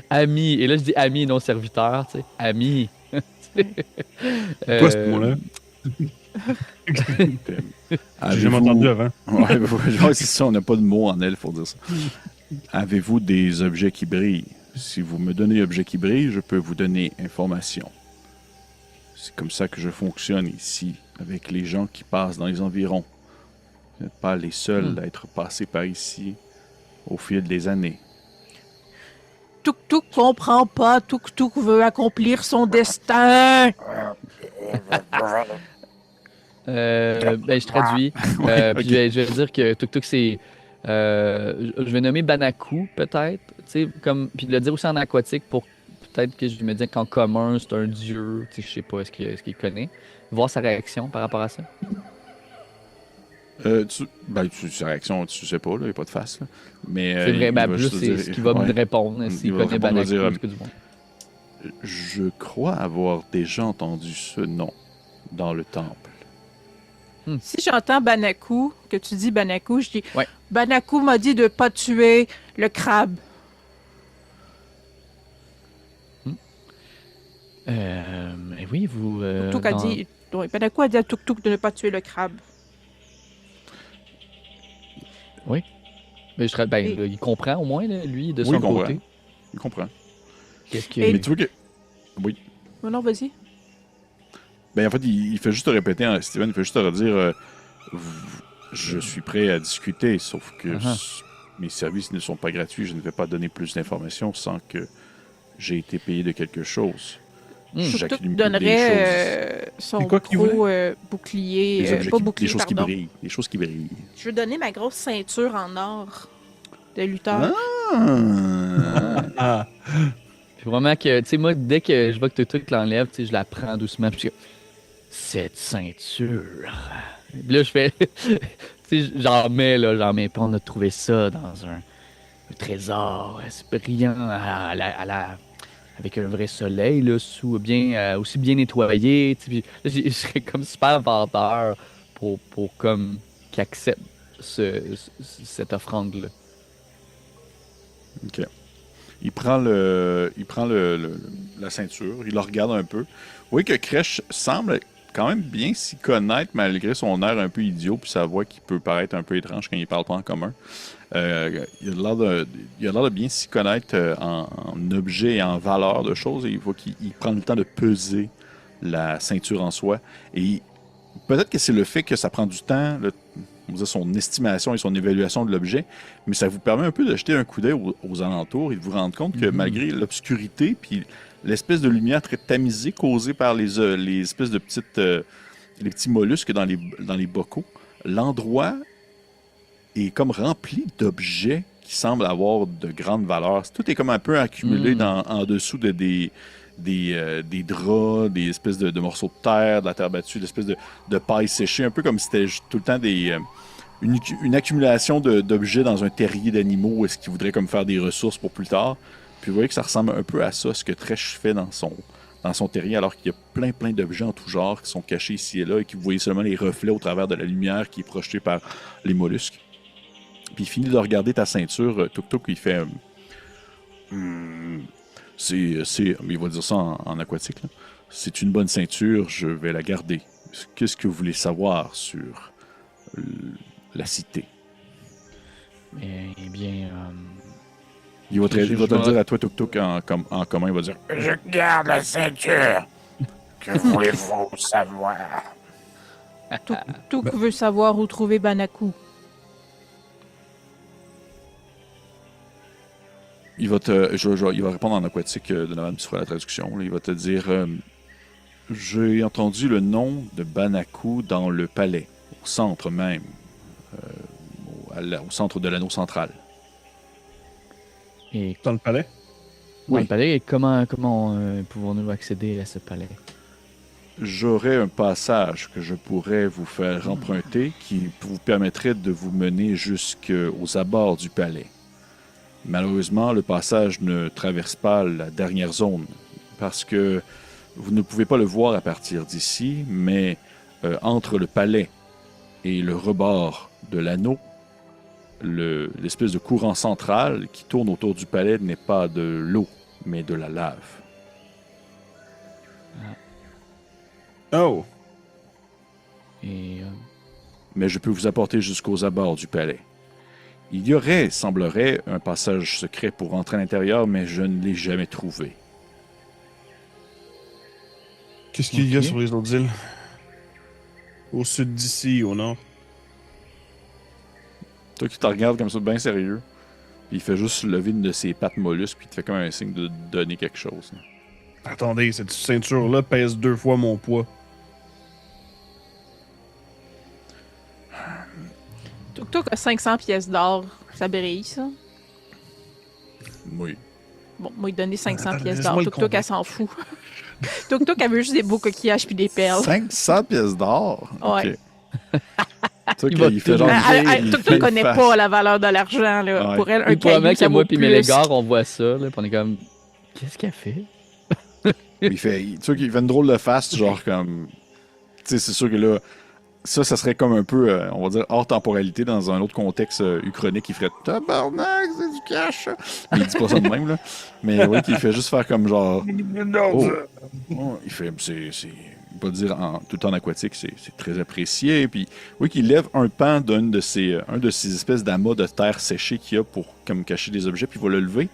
Ami. Et là, je dis ami et non serviteur, tu sais. Ami. Quoi, ce mot-là? J'ai jamais entendu avant. Ouais, c'est ça, on n'a pas de mot en elfe pour dire ça. Avez-vous des objets qui brillent? Si vous me donnez objets qui brillent, je peux vous donner information. C'est comme ça que je fonctionne ici, avec les gens qui passent dans les environs. Vous n'êtes pas les seuls à être passés par ici au fil des années. Tuk Tuk comprend pas. Tuk Tuk veut accomplir son destin. Je traduis. Puis je vais dire que Tuk Tuk, c'est... je vais nommer Banaku, peut-être. Puis le dire aussi en aquatique pour peut-être que je me dis qu'en commun, c'est un dieu. Je sais pas ce qu'il connaît. Voir sa réaction par rapport à ça. Sa réaction, tu sais pas, il n'y a pas de face. Là. Mais, c'est vrai, il va plus juste c'est dire- ce qu'il va me répondre s'il connaît Banaku. dire, plus que du monde. Je crois avoir déjà entendu ce nom dans le temple. Si j'entends Banaku, que tu dis Banaku, je dis Ouais. Banaku m'a dit de pas tuer le crabe. Oui, vous... Tuk Tuk a dit. Oui, Banaku a dit à Tuk Tuk de ne pas tuer le crabe. Mais il comprend au moins, là, lui, de Oui, son il comprend. côté. Il comprend. Qu'est-ce que... Et- Mais tu vois que. Oui. Non, vas-y. Ben, en fait, il fait juste te répéter, hein, Steven, il fait juste te redire je suis prêt à discuter, sauf que mes services ne sont pas gratuits. Je ne vais pas donner plus d'informations sans que j'ai été payé de quelque chose. Tuk Tuk J'accumule donnerait son C'est quoi qu'il gros bouclier. des objets Pas qui- bouclier, des choses qui pardon. brillent. Des choses qui brillent. Je veux donner ma grosse ceinture en or de lutteur. Ah, Puis vraiment que, tu sais, moi, dès que je vois que Tuk Tuk l'enlève, tu sais, je la prends doucement. Puis je dis, cette ceinture. Puis là, je fais, tu sais, j'en mets. Puis on a trouvé ça dans un trésor. C'est brillant avec un vrai soleil, là, aussi bien nettoyé. Tu sais, puis là, je serais comme super vendeur pour comme qu'il accepte cette offrande-là. OK. Il prend la ceinture, il la regarde un peu. Vous voyez que Kresh semble quand même bien s'y connaître malgré son air un peu idiot puis sa voix qui peut paraître un peu étrange quand il parle pas en commun. Il a l'air de bien s'y connaître en objet et en valeur de choses et il voit qu'il prend le temps de peser la ceinture en soi. Et peut-être que c'est le fait que ça prend du temps, on va dire son estimation et son évaluation de l'objet, mais ça vous permet un peu de jeter un coup d'œil aux alentours et de vous rendre compte que malgré l'obscurité puis l'espèce de lumière très tamisée causée par les espèces de les petits mollusques dans les bocaux, l'endroit est comme rempli d'objets qui semblent avoir de grandes valeurs. Tout est comme un peu accumulé en dessous de des draps, des espèces de morceaux de terre, de la terre battue, d'espèces de paille séchée, un peu comme si c'était tout le temps une accumulation d'objets dans un terrier d'animaux, est-ce qu'ils voudraient comme faire des ressources pour plus tard. Puis vous voyez que ça ressemble un peu à ça, ce que Tresh fait dans son terrier, alors qu'il y a plein d'objets en tout genre qui sont cachés ici et là et que vous voyez seulement les reflets au travers de la lumière qui est projetée par les mollusques. Puis il finit de regarder ta ceinture, Tuk Tuk, il fait... il va dire ça en aquatique. Là. C'est une bonne ceinture, je vais la garder. Qu'est-ce que vous voulez savoir sur la cité? Eh bien... Il va te le dire à toi, Tuk Tuk, en commun. Il va dire Je garde la ceinture. Que voulez-vous savoir? Tuk Tuk veut savoir où trouver Banaku. il va répondre en aquatique de Novan, puis tu feras la traduction. Là. Il va te dire j'ai entendu le nom de Banaku dans le palais, au centre même. au centre de l'anneau central. Et Dans le palais? dans Oui. le palais, et comment pouvons-nous accéder à ce palais? J'aurais un passage que je pourrais vous faire emprunter qui vous permettrait de vous mener jusqu'aux abords du palais. Malheureusement, le passage ne traverse pas la dernière zone parce que vous ne pouvez pas le voir à partir d'ici, mais entre le palais et le rebord de l'anneau, l'espèce de courant central qui tourne autour du palais n'est pas de l'eau, mais de la lave. Oh! Et Mais je peux vous apporter jusqu'aux abords du palais. Il y aurait, semblerait, un passage secret pour rentrer à l'intérieur, mais je ne l'ai jamais trouvé. Qu'est-ce qu'il y a Ok. sur les autres îles? Au sud d'ici, au nord. Toi qui te regardes comme ça, bien sérieux, puis il fait juste lever une de ses pattes mollusques, puis il te fait comme un signe de donner quelque chose. Attendez, cette ceinture-là pèse 2 fois mon poids. Tuk-Tuk a 500 pièces d'or. Ça brille, ça. Oui. Bon, moi, il donnait 500 Attends, pièces laisse-moi d'or. le Tuk-Tuk, convaincre. elle s'en fout. Tuk-Tuk, elle veut juste des beaux coquillages puis des perles. 500 pièces d'or? Ouais. Tu Il va il fait tout genre... Elle- il fait Tuk-Tuk une connaît face. pas la valeur de l'argent, là. Ouais. Pour elle, un il promet caillou, que ça vaut moi puis plus. Mélégare, on voit ça, là, puis on est comme, qu'est-ce qu'elle fait? Tu sais qu'il fait une drôle de face, genre comme... Tu sais, c'est sûr que là, ça serait comme un peu, on va dire, hors temporalité dans un autre contexte uchronique. Il ferait « Tabarnak, c'est du cash! » Mais il dit pas ça de même, là. Mais oui, qu'il fait juste faire comme genre... Oh. Oh, il fait, on va dire tout le temps en aquatique, c'est très apprécié. Puis, oui, qu'il lève un pan un de ces espèces d'amas de terre séchée qu'il y a pour comme cacher des objets, puis il va le lever.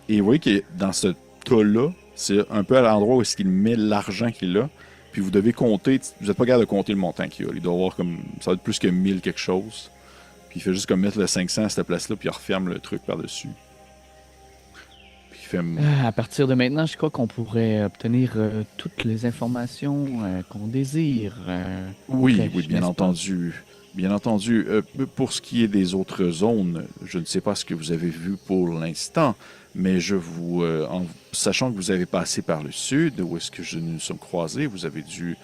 Et vous voyez que dans ce tas-là, c'est un peu à l'endroit où est-ce qu'il met l'argent qu'il a. Puis vous devez compter, vous n'êtes pas capable de compter le montant qu'il a. Il doit avoir comme, ça va être plus que 1000 quelque chose. Puis il fait juste comme mettre le 500 à cette place-là, puis il referme le truc par-dessus. Puis il fait... À partir de maintenant, je crois qu'on pourrait obtenir toutes les informations qu'on désire. Oui, Crèche, oui, bien n'est-ce pas? entendu. Bien entendu. Pour ce qui est des autres zones, je ne sais pas ce que vous avez vu pour l'instant, mais en sachant que vous avez passé par le sud, où est-ce que nous sommes croisés, vous avez dû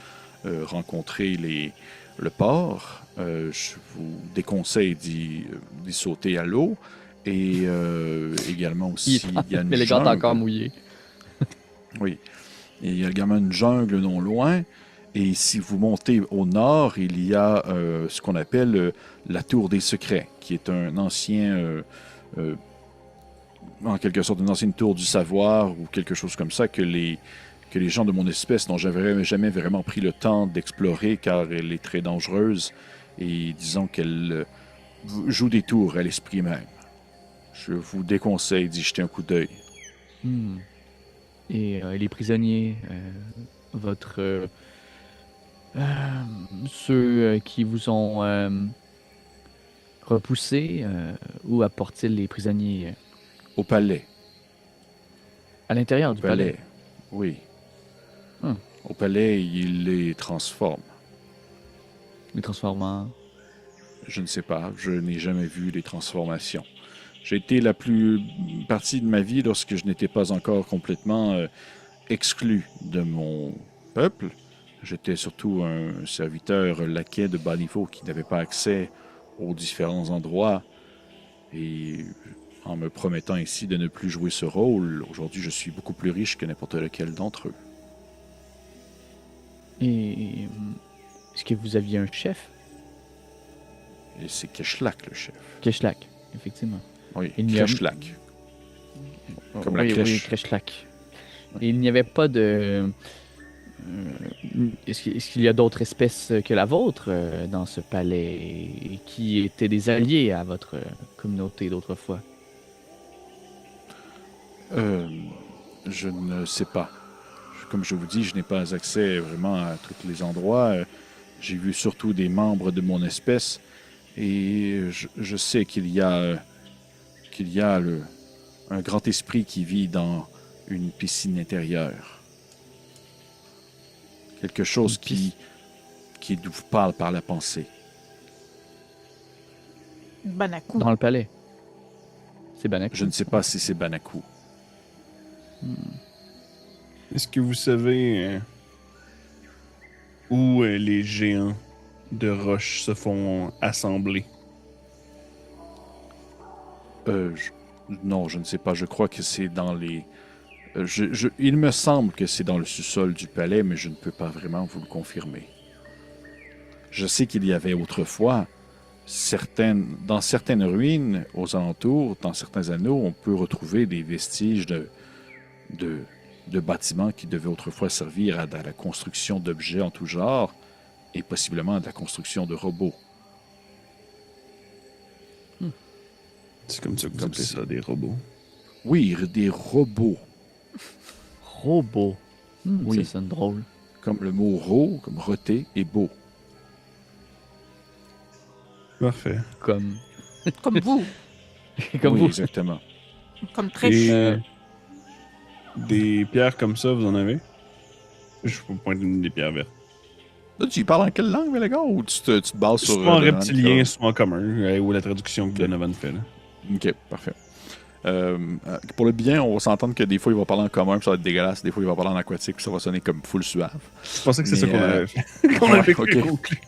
rencontrer le port. Je vous déconseille d'y sauter à l'eau. Et également aussi, il y a une Mélégare est jungle. encore mouillé. Oui. Et il y a également une jungle non loin. Et si vous montez au nord, il y a ce qu'on appelle la Tour des Secrets, qui est un ancien, en quelque sorte, une ancienne tour du savoir ou quelque chose comme ça que les gens de mon espèce n'ont jamais vraiment pris le temps d'explorer car elle est très dangereuse et disons qu'elle joue des tours à l'esprit même. Je vous déconseille d'y jeter un coup d'œil. Hmm. Et les prisonniers, ceux qui vous ont repoussé, où apportent-ils les prisonniers? Au palais. À l'intérieur Au du palais. Oui. Hum. Au palais, il les transforme. Les transformants. Je ne sais pas, je n'ai jamais vu les transformations. J'ai été la plus partie de ma vie lorsque je n'étais pas encore complètement exclu de mon peuple. J'étais surtout un serviteur laquais de bas niveau qui n'avait pas accès aux différents endroits. Et en me promettant ici de ne plus jouer ce rôle, aujourd'hui je suis beaucoup plus riche que n'importe lequel d'entre eux. Et est-ce que vous aviez un chef? Et c'est Keshlak le chef. Keshlak, effectivement. Oui, Il n'y a- Keshlak. Comme la oui, crèche. Oui, Keshlak. Et il n'y avait pas de... Est-ce qu'il y a d'autres espèces que la vôtre dans ce palais et qui étaient des alliés à votre communauté d'autrefois? Je ne sais pas. Comme je vous dis, je n'ai pas accès vraiment à tous les endroits. J'ai vu surtout des membres de mon espèce et je sais qu'il y a un grand esprit qui vit dans une piscine intérieure. Quelque chose qui vous parle par la pensée. Banakou. Dans le palais. C'est Banakou. Je ne sais pas si c'est Banakou. Est-ce que vous savez où les géants de roche se font assembler? Non, je ne sais pas. Je crois que c'est dans les... il me semble que c'est dans le sous-sol du palais, mais je ne peux pas vraiment vous le confirmer. Je sais qu'il y avait autrefois, dans certaines ruines aux alentours, dans certains anneaux, on peut retrouver des vestiges de bâtiments qui devaient autrefois servir à la construction d'objets en tout genre et possiblement à la construction de robots. C'est comme ça que vous Comme appelez ça. ça, des robots. Oui, des robots. Robot. Oui. Ça sonne drôle. Comme le mot ro, comme roté et beau. Parfait. Comme Comme vous. comme oui, vous. exactement. Comme très Et des pierres comme ça, vous en avez? Je peux pointer une des pierres vertes. Là, tu y parles en quelle langue, mais les gars, ou tu te bases sur... Soit en le reptilien, Nanika? soit en commun, ou la traduction que Donovan fait. Là. Ok, parfait. Pour le bien, on va s'entendre que des fois, il va parler en commun, puis ça va être dégueulasse. Des fois, il va parler en aquatique, puis ça va sonner comme full suave. Je pensais que c'est ça Mais, qu'on avait fait. Qu'on avait ok. conclu.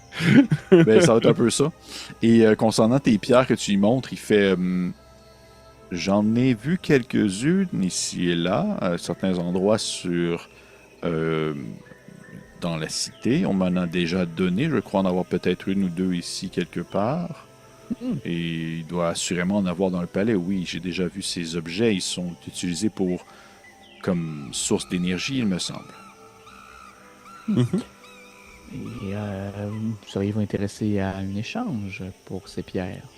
Ben, ça va être un peu ça. Et concernant tes pierres que tu y montres, il fait... j'en ai vu quelques-unes ici et là, à certains endroits dans la cité. On m'en a déjà donné. Je crois en avoir peut-être une ou deux ici quelque part. Et il doit assurément en avoir dans le palais. Oui, j'ai déjà vu ces objets. Ils sont utilisés comme source d'énergie, il me semble. Et seriez-vous intéressé à un échange pour ces pierres?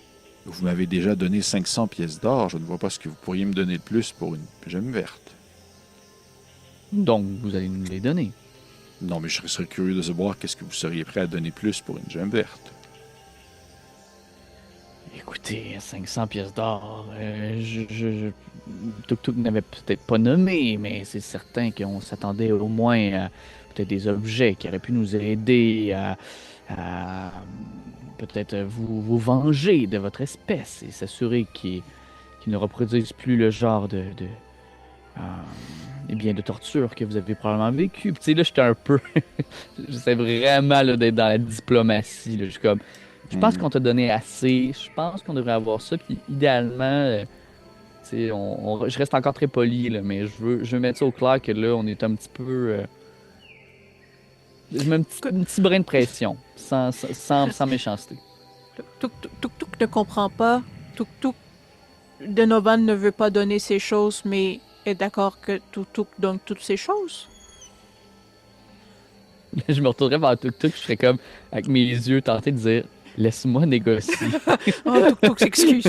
Vous m'avez déjà donné 500 pièces d'or. Je ne vois pas ce que vous pourriez me donner de plus pour une gemme verte. Donc, vous allez nous les donner. Non, mais je serais curieux de savoir qu'est-ce que vous seriez prêt à donner plus pour une gemme verte. Écoutez, 500 pièces d'or, Tuk Tuk n'avait peut-être pas nommé, mais c'est certain qu'on s'attendait au moins à peut-être des objets qui auraient pu nous aider à peut-être vous venger de votre espèce et s'assurer qu'ils ne reproduisent plus le genre de torture que vous avez probablement vécu. Puis, tu sais, là, j'étais un peu... J'essaie vraiment là, d'être dans la diplomatie. Là. Je pense qu'on t'a donné assez. Je pense qu'on devrait avoir ça. Puis, idéalement, tu sais, je reste encore très poli, là, mais je veux mettre ça au clair que là, on est un petit peu... je mets un petit brin de pression, sans méchanceté. Tuk Tuk ne comprend pas. Tuk Tuk, Donovan ne veut pas donner ces choses, mais est d'accord que Tuk Tuk donne toutes ces choses. Je me retournerais vers Tuk Tuk, je serais comme, avec mes yeux, tenté de dire, laisse-moi négocier. Oh, Tuk Tuk s'excuse.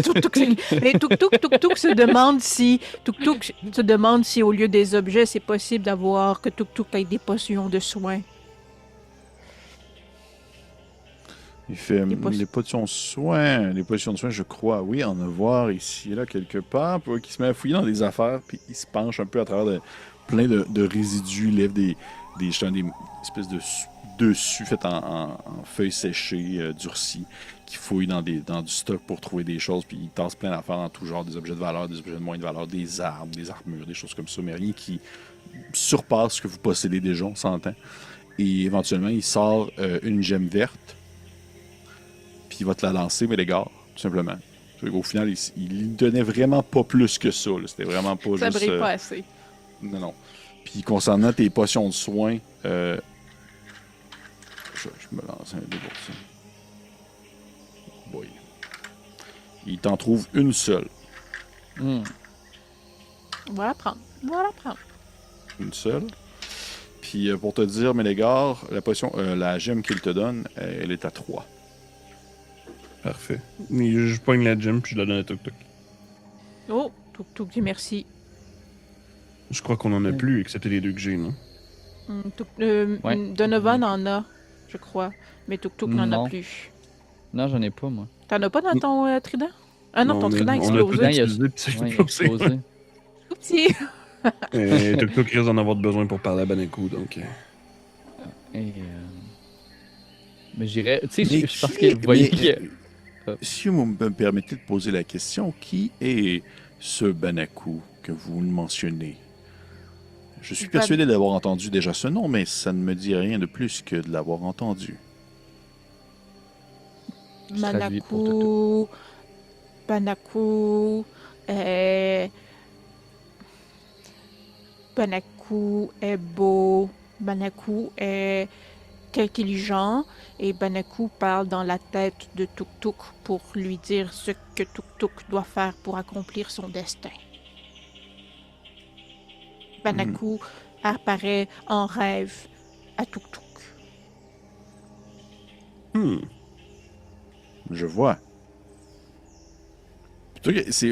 Mais Tuk Tuk se demande si au lieu des objets, c'est possible d'avoir que Tuk Tuk ait des potions de soins. Il fait Les les potions de soins, je crois, oui, en avoir ici et là quelque part, puis qui se met à fouiller dans des affaires, puis il se penche un peu à travers plein de résidus, il lève des espèces de dessus faits en feuilles séchées, durcies, qui fouillent dans du stock pour trouver des choses, puis il tasse plein d'affaires en tout genre, des objets de valeur, des objets de moins de valeur, des armes, des armures, des choses comme ça, mais rien qui surpasse ce que vous possédez déjà, on s'entend. Et éventuellement, il sort une gemme verte, puis il va te la lancer, mais les gars, tout simplement. Au final, il donnait vraiment pas plus que ça. Là. C'était vraiment pas Ça juste... brille pas assez. Non. Puis concernant tes potions de soins, je me lance un dé pour ça. Boy. Il t'en trouve une seule. On va la prendre. Une seule. Puis pour te dire, mais les gars, la gemme qu'il te donne, elle est à 3. Parfait. Et je poigne la gemme puis je la donne à Tuk Tuk. Oh, Tuk Tuk dit merci. Je crois qu'on en a plus, excepté les deux que j'ai, non? Ouais. Donovan en a, je crois. Mais Tuk Tuk n'en Non. a plus. Non, j'en ai pas, moi. T'en as pas dans ton trident? Ah non, ton trident a On a tout explosé. utilisé, puis ça a Ouais, il a explosé. explosé. Tout petit. Tuk Tuk risque d'en avoir besoin pour parler à Banakou, donc... Et, mais j'irais. Tu sais, je pense que vous voyez que. Si vous me permettez de poser la question, qui est ce Banaku que vous mentionnez? Je suis persuadé d'avoir entendu déjà ce nom, mais ça ne me dit rien de plus que de l'avoir entendu. Je traduis pour Banaku, Banaku est beau, Banaku est intelligent et Banaku parle dans la tête de Tuk Tuk pour lui dire ce que Tuk Tuk doit faire pour accomplir son destin. Banaku apparaît en rêve à Tuk Tuk. Je vois.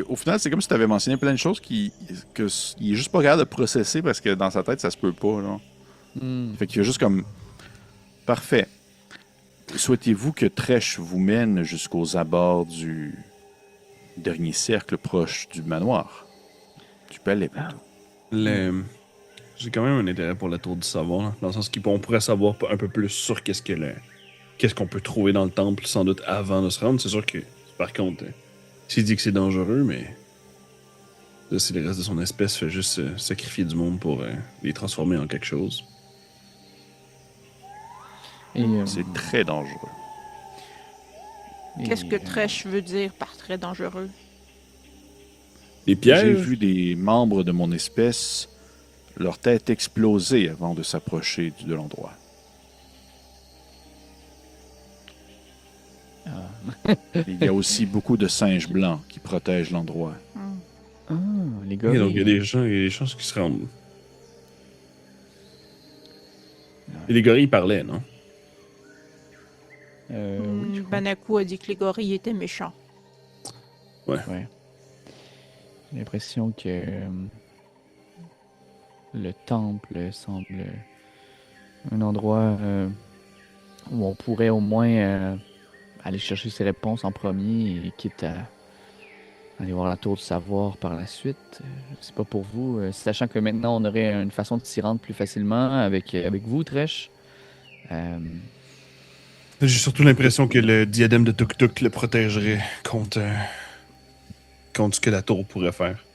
Au final, c'est comme si tu avais mentionné plein de choses il est juste pas capable de processer parce que dans sa tête, ça se peut pas. Là. Fait qu'il y a juste comme... Parfait. Souhaitez-vous que Tresh vous mène jusqu'aux abords du dernier cercle proche du manoir? Du palais, plutôt. J'ai quand même un intérêt pour la tour du savoir, là, dans le sens qu'on pourrait savoir un peu plus sur qu'est-ce qu'on peut trouver dans le temple, sans doute avant de se rendre. C'est sûr que, par contre, s'il dit que c'est dangereux, mais là, si le reste de son espèce fait juste sacrifier du monde pour les transformer en quelque chose. Et, C'est très dangereux. Qu'est-ce que Tresh veut dire par très dangereux? Les J'ai pièges? vu des membres de mon espèce, leur tête exploser avant de s'approcher de l'endroit. Il y a aussi beaucoup de singes blancs qui protègent l'endroit. Ah, les gars. Ok, donc il y a des chances qui se rendent. Et les gorilles parlaient, non? Oui, je crois. Banaku a dit que les gorilles étaient méchants. Ouais. J'ai l'impression que le temple semble un endroit où on pourrait au moins aller chercher ses réponses en premier et quitte à aller voir la tour du savoir par la suite. Je sais pas pour vous, sachant que maintenant on aurait une façon de s'y rendre plus facilement avec vous, Tresh. J'ai surtout l'impression que le diadème de Tuk Tuk le protégerait contre ce que la tour pourrait faire.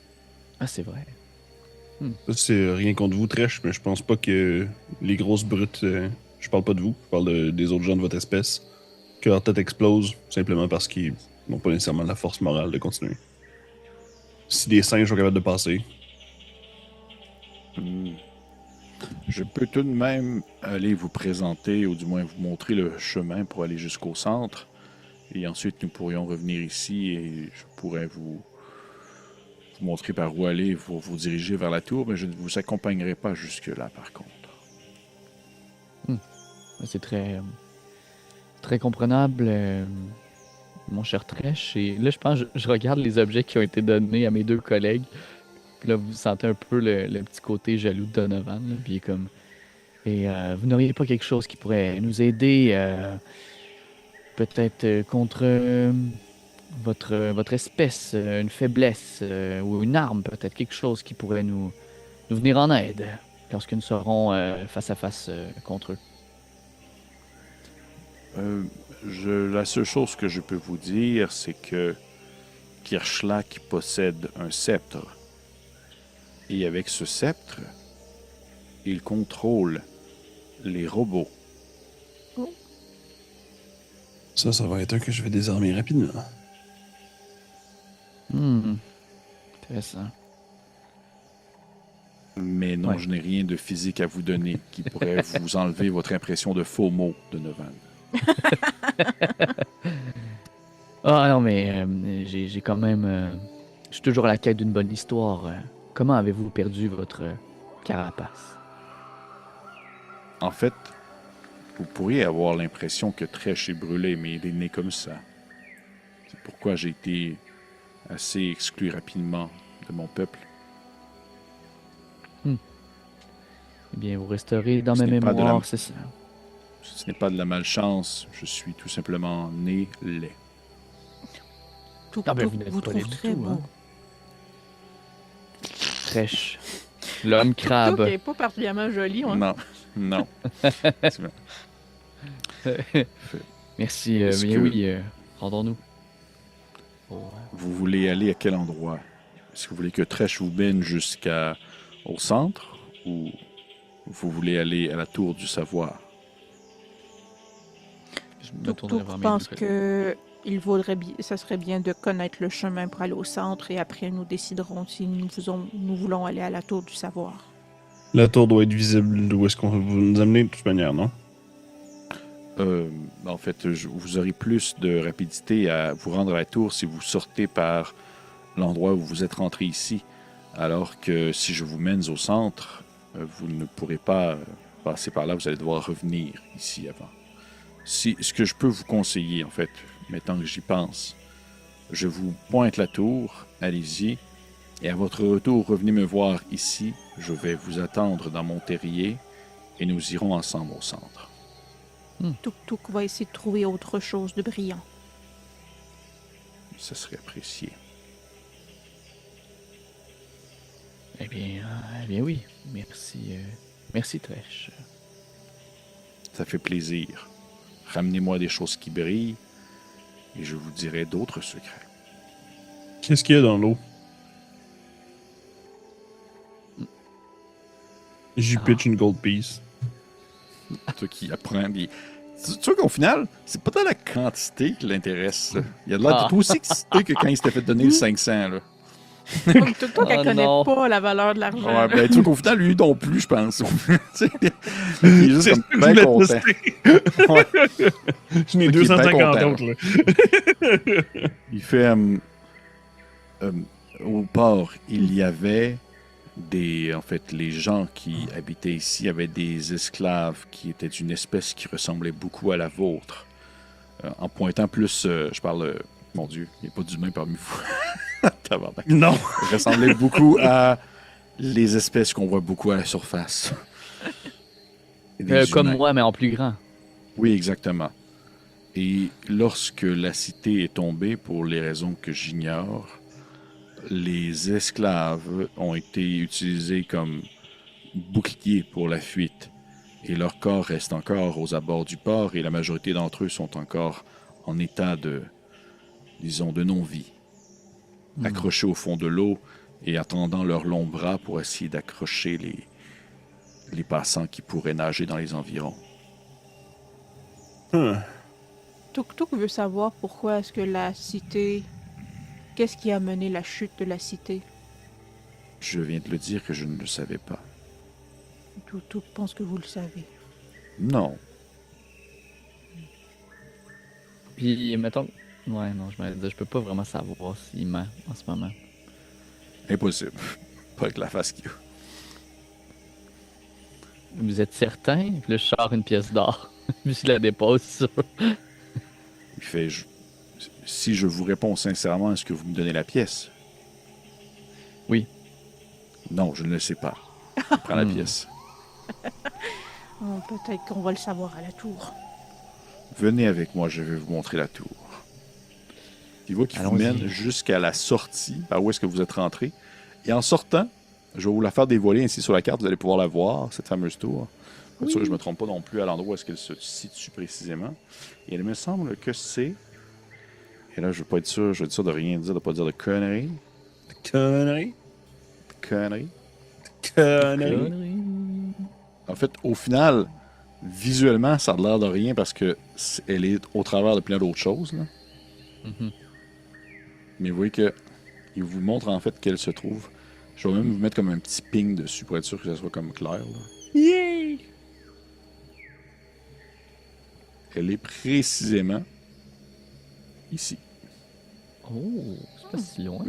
Ah, c'est vrai. Ça, c'est rien contre vous, Tresh, mais je pense pas que les grosses brutes. Je parle pas de vous, je parle des autres gens de votre espèce. Que leur tête explose simplement parce qu'ils n'ont pas nécessairement la force morale de continuer. Si les singes sont capables de passer. Je peux tout de même aller vous présenter, ou du moins vous montrer le chemin pour aller jusqu'au centre. Et ensuite, nous pourrions revenir ici et je pourrais vous montrer par où aller, vous diriger vers la tour, mais je ne vous accompagnerai pas jusque-là, par contre. C'est très comprenable, mon cher Tresh. Et là, je pense que je regarde les objets qui ont été donnés à mes deux collègues. Puis là, vous sentez un peu le petit côté jaloux de Donovan. Là, puis il est comme... Et vous n'auriez pas quelque chose qui pourrait nous aider, peut-être contre votre espèce, une faiblesse ou une arme, peut-être quelque chose qui pourrait nous venir en aide lorsque nous serons face à face contre eux. La seule chose que je peux vous dire, c'est que Kirchlak possède un sceptre. Et avec ce sceptre, il contrôle les robots. Ça va être un que je vais désarmer rapidement. Intéressant. Mais non, Ouais. je n'ai rien de physique à vous donner qui pourrait vous enlever votre impression de faux mots, Donovan. Ah non, mais j'ai quand même... je suis toujours à la quête d'une bonne histoire. Comment avez-vous perdu votre carapace? En fait, vous pourriez avoir l'impression que Tresh est brûlé, mais il est né comme ça. C'est pourquoi j'ai été assez exclu rapidement de mon peuple. Eh bien, vous resterez dans Ce mes n'est pas de la- mémoires, c'est ça. Ce n'est pas de la malchance, je suis tout simplement né laid. Tout, Ah ben, tout vous n'êtes vous pas trouve laid du très tout, beau. hein. Tresh. L'homme Tuk crabe. n'est pas particulièrement joli. Hein? Non, non. Effectivement. Merci. Est-ce Bien que- oui, rendons-nous. Vous voulez aller à quel endroit? Est-ce que vous voulez que Tresh vous mène au centre ou vous voulez aller à la tour du savoir? Je me Tuk tournerai Tuk vers mes pense deux que ça serait bien de connaître le chemin pour aller au centre et après nous déciderons si nous voulons aller à la tour du savoir. La tour doit être visible d'où est-ce qu'on va nous amener de toute manière, non? En fait, vous aurez plus de rapidité à vous rendre à la tour si vous sortez par l'endroit où vous êtes rentré ici, alors que si je vous mène au centre, vous ne pourrez pas passer par là, vous allez devoir revenir ici avant. Ce que je peux vous conseiller, en fait, maintenant que j'y pense, je vous pointe la tour, allez-y, et à votre retour, revenez me voir ici, je vais vous attendre dans mon terrier, et nous irons ensemble au centre. Tuk Tuk va essayer de trouver autre chose de brillant. Ce serait apprécié. Eh bien oui. Merci. Merci, Tresh. Ça fait plaisir. Ramenez-moi des choses qui brillent, et je vous dirai d'autres secrets. Qu'est-ce qu'il y a dans l'eau? J'y pitch une gold piece. Toi qui apprends des... Tu vois qu'au final, c'est pas tant la quantité qui l'intéresse. Là. Il a l'air tout aussi excité que quand il s'était fait donner le 500. Là. Comme Tuk Tuk, elle Oh connaît non. pas la valeur de l'argent. Ouais, ben, tu vois qu'au final, lui non plus, je pense. Tu sais, il est juste comme bien content. Ouais. Je n'ai Ok, 250 content, autres, là. Il fait... au port, il y avait en fait, les gens qui habitaient ici avaient des esclaves qui étaient d'une espèce qui ressemblait beaucoup à la vôtre. En pointant plus, je parle... mon Dieu, il n'y a pas d'humain parmi vous. Tabarnak. Non. Il ressemblait beaucoup à les espèces qu'on voit beaucoup à la surface. Des Comme humains. moi, mais en plus grand. Oui, exactement. Et lorsque la cité est tombée, pour les raisons que j'ignore, les esclaves ont été utilisés comme boucliers pour la fuite. Et leur corps reste encore aux abords du port et la majorité d'entre eux sont encore en état de, disons, de non-vie. Accrochés au fond de l'eau et attendant leurs longs bras pour essayer d'accrocher les passants qui pourraient nager dans les environs. Tuk Tuk veut savoir pourquoi est-ce que la cité... Qu'est-ce qui a mené la chute de la cité? Je viens de le dire que je ne le savais pas. Tuk Tuk pense que vous le savez. Non. Puis, mettons... Ouais, non, je peux pas vraiment savoir s'il ment en ce moment. Impossible. Pas avec la face qu'il a. Vous êtes certain? Puis là, je sors une pièce d'or. Puis je la dépose sur... Il fait... Si je vous réponds sincèrement, est-ce que vous me donnez la pièce? Oui. Non, je ne le sais pas. Il prend la pièce. Oh, peut-être qu'on va le savoir à la tour. Venez avec moi, je vais vous montrer la tour. Il voit qu'il vous Allons-y. mène jusqu'à la sortie, par où est-ce que vous êtes rentré. Et en sortant, je vais vous la faire dévoiler ainsi sur la carte, vous allez pouvoir la voir, cette fameuse tour. Pour être sûr que je ne me trompe pas non plus à l'endroit où est-ce qu'elle se situe précisément. Et il me semble que c'est... Et là, je veux pas être sûr, je veux être sûr de rien dire, de pas dire de conneries. Connerie. Conneries. Connerie. En fait, au final, visuellement, ça a l'air de rien parce que elle est au travers de plein d'autres choses. Là. Mhm. Mais vous voyez que il vous montre en fait qu'elle se trouve. Je vais même vous mettre comme un petit ping dessus pour être sûr que ça soit comme clair. Là. Yay! Elle est précisément ici. Oh, c'est pas si loin.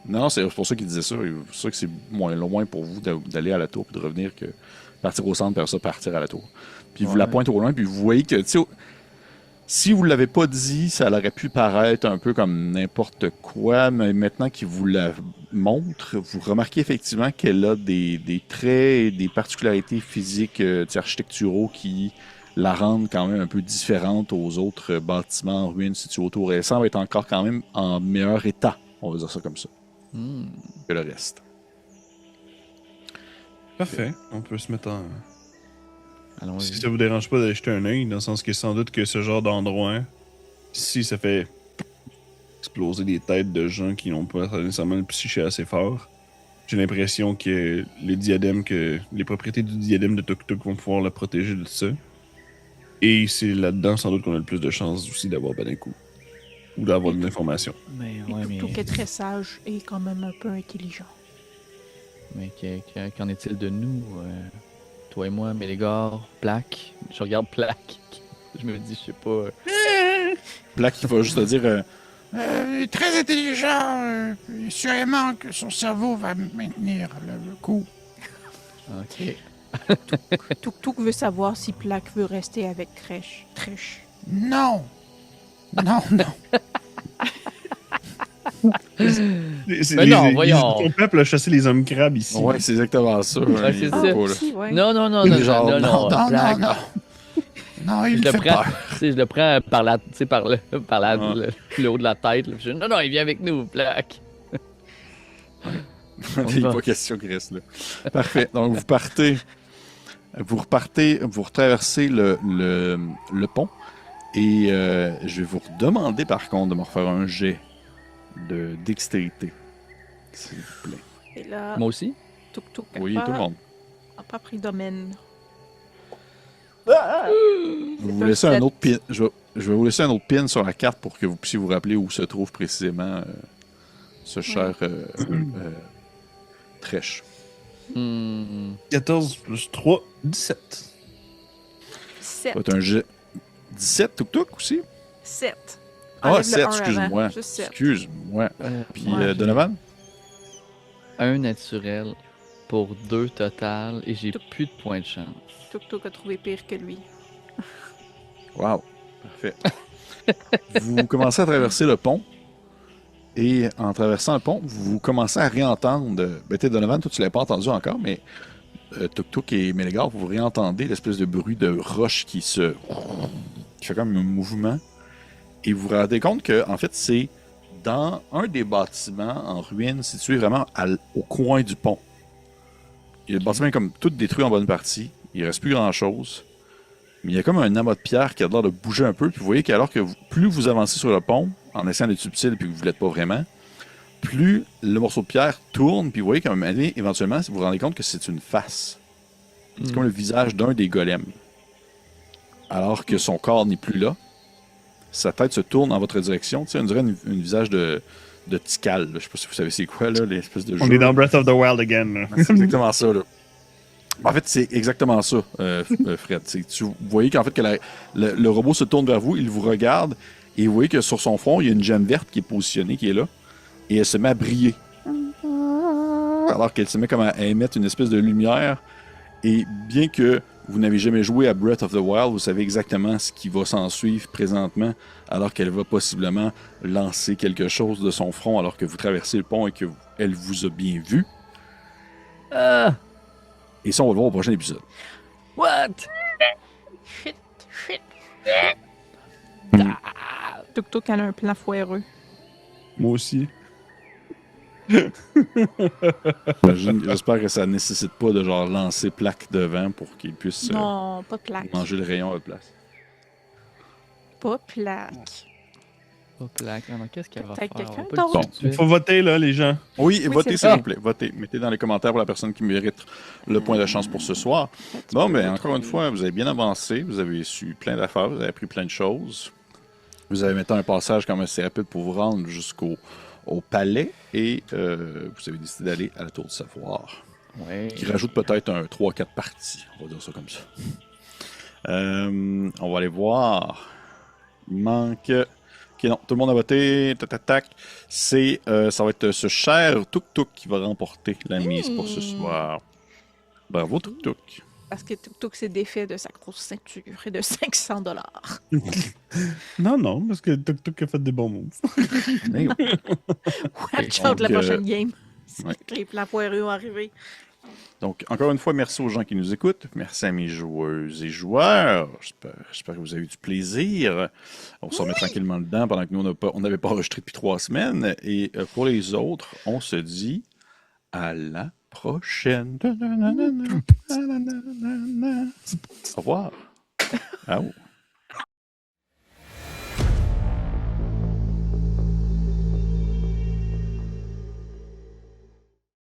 Non, c'est pour ça qu'il disait ça. C'est sûr que c'est moins loin pour vous d'aller à la tour et de revenir que partir au centre, puis après ça, partir à la tour. Puis vous la pointe au loin, puis vous voyez que, tu sais, si vous ne l'avez pas dit, ça aurait pu paraître un peu comme n'importe quoi, mais maintenant qu'il vous la montre, vous remarquez effectivement qu'elle a des traits et des particularités physiques, architecturaux qui la rendent quand même un peu différente aux autres bâtiments en ruine situés autour. Elle semble être encore quand même en meilleur état, on va dire ça comme ça, que le reste. Parfait. On peut se mettre en... Allons-y. Si ça vous dérange pas d'aller jeter un œil, dans le sens que sans doute que ce genre d'endroit, si ça fait exploser des têtes de gens qui n'ont pas nécessairement le psyché assez fort. J'ai l'impression que les propriétés du diadème de Tuk Tuk vont pouvoir la protéger de ça. Et c'est là-dedans, sans doute, qu'on a le plus de chances aussi d'avoir un coup. Ou d'avoir de l'information. Mais, Et ouais, Tuk Tuk est très sage et quand même un peu intelligent. mais qu'en est-il de nous? Toi et moi, Mélégor, Plaque. Je regarde Plaque. Je me dis, je sais pas. Plaque, il va juste te dire Très intelligent. Sûrement que son cerveau va maintenir le coup. Ok. Tuk Tuk veut savoir si Plaque veut rester avec Trèche. Non. Non, non. Mais non, voyons. Ton peuple a chassé les hommes crabes ici. ouais, c'est exactement ça. Ouais, c'est il ça. veut Ah, pas, là. aussi, ouais. Non, non, non, Il non, est genre, non, non, Non, non, Plaque. non. Non, il Je me le fait prends, peur. tu sais, je le prends par Ouais. le haut de la tête. Là. Je dis, non, non, il vient avec nous, Plaque. Il n'est pas question qu'il reste là. Parfait. Donc, vous retraversez le pont. Et je vais vous demander, par contre, de me refaire un jet de dextérité. S'il vous plaît. Et là, Moi aussi? Tuk Tuk Oui, tout le monde. a pas pris domaine. Vous un laissez un sept. autre pin. Je vais vous laisser un autre pin sur la carte pour que vous puissiez vous rappeler où se trouve précisément ce cher Trèche. 14 plus 3, 17. 7. Ça va être un jet. 17 tuk-tuk aussi? 7. Ah, 7, excuse-moi. Juste 7. Excuse-moi. Puis Ouais. Donovan? Un naturel pour 2 total et j'ai plus de points de chance. Tuk Tuk a trouvé pire que lui. Wow. Parfait. Vous commencez à traverser le pont. Et en traversant le pont, vous commencez à réentendre. Ben, tu sais, Donovan, toi, tu l'as pas entendu encore, mais Tuk Tuk et Mélégard, vous réentendez l'espèce de bruit de roche qui fait comme un mouvement. Et vous vous rendez compte que, en fait, c'est dans un des bâtiments en ruine situé vraiment au coin du pont. Le bâtiment est comme tout détruit en bonne partie. Il reste plus grand-chose. Mais il y a comme un amas de pierre qui a l'air de bouger un peu. Puis vous voyez qu'alors que plus vous avancez sur le pont, en essayant d'être subtil puis que vous ne l'êtes pas vraiment, plus le morceau de pierre tourne. Puis vous voyez qu'à un moment donné, éventuellement, vous vous rendez compte que c'est une face. C'est comme le visage d'un des golems. Alors que son corps n'est plus là. Sa tête se tourne en votre direction. Tu sais, on dirait un visage de Tikal. Je sais pas si vous savez c'est quoi, là, l'espèce de jeu. On est dans Breath of the Wild again. là. C'est exactement ça, là. En fait, c'est exactement ça, Fred. Vous voyez qu'en fait, que le robot se tourne vers vous, il vous regarde, et vous voyez que sur son front, il y a une gemme verte qui est positionnée, qui est là, et elle se met à briller. Alors qu'elle se met comme à émettre une espèce de lumière. Et bien que vous n'avez jamais joué à Breath of the Wild, vous savez exactement ce qui va s'en suivre présentement, alors qu'elle va possiblement lancer quelque chose de son front alors que vous traversez le pont et qu'elle vous a bien vu. Ah! Et ça, on va le voir au prochain épisode. What? Shit. Tuk Tuk a un plan foireux. Moi aussi. J'espère que ça nécessite pas de genre lancer plaque devant pour qu'il puisse Non, pas plaque. manger le rayon à votre place. Pas plaque. Pas plaque. Ah non, qu'est-ce qu'elle va Peut-être faire? quelqu'un On va pas le d'autre. tuer tout de Il suite. faut voter, là, les gens. Oui, Oui, votez c'est s'il ça. vous plaît. Votez. Mettez dans les commentaires pour la personne qui mérite le point de chance pour ce soir. Bon, mais encore une fois, vous avez bien avancé. Vous avez su plein d'affaires. Vous avez appris plein de choses. Vous avez maintenant un passage quand même assez rapide pour vous rendre jusqu'au palais. Et vous avez décidé d'aller à la Tour du Savoir. Ouais. Qui rajoute peut-être un 3-4 parties. On va dire ça comme ça. On va aller voir. Il manque... Ok, non, tout le monde a voté. Tac. C'est, ça va être ce cher Tuk Tuk qui va remporter la mise pour ce soir. Bravo, Tuk Tuk. Parce que Tuk Tuk s'est défait de sa grosse ceinture et de 500 $. Non, parce que Tuk Tuk a fait des bons moves. Mais oui. Watch Donc, out la prochaine game. C'est ouais. que les plans foireux vont arriver. Donc, encore une fois, merci aux gens qui nous écoutent. Merci à mes joueuses et joueurs. J'espère que vous avez eu du plaisir. On se remet tranquillement dedans pendant que nous, on n'avait pas enregistré depuis 3 semaines. Et pour les autres, on se dit à la prochaine. Au revoir. Ah, oh.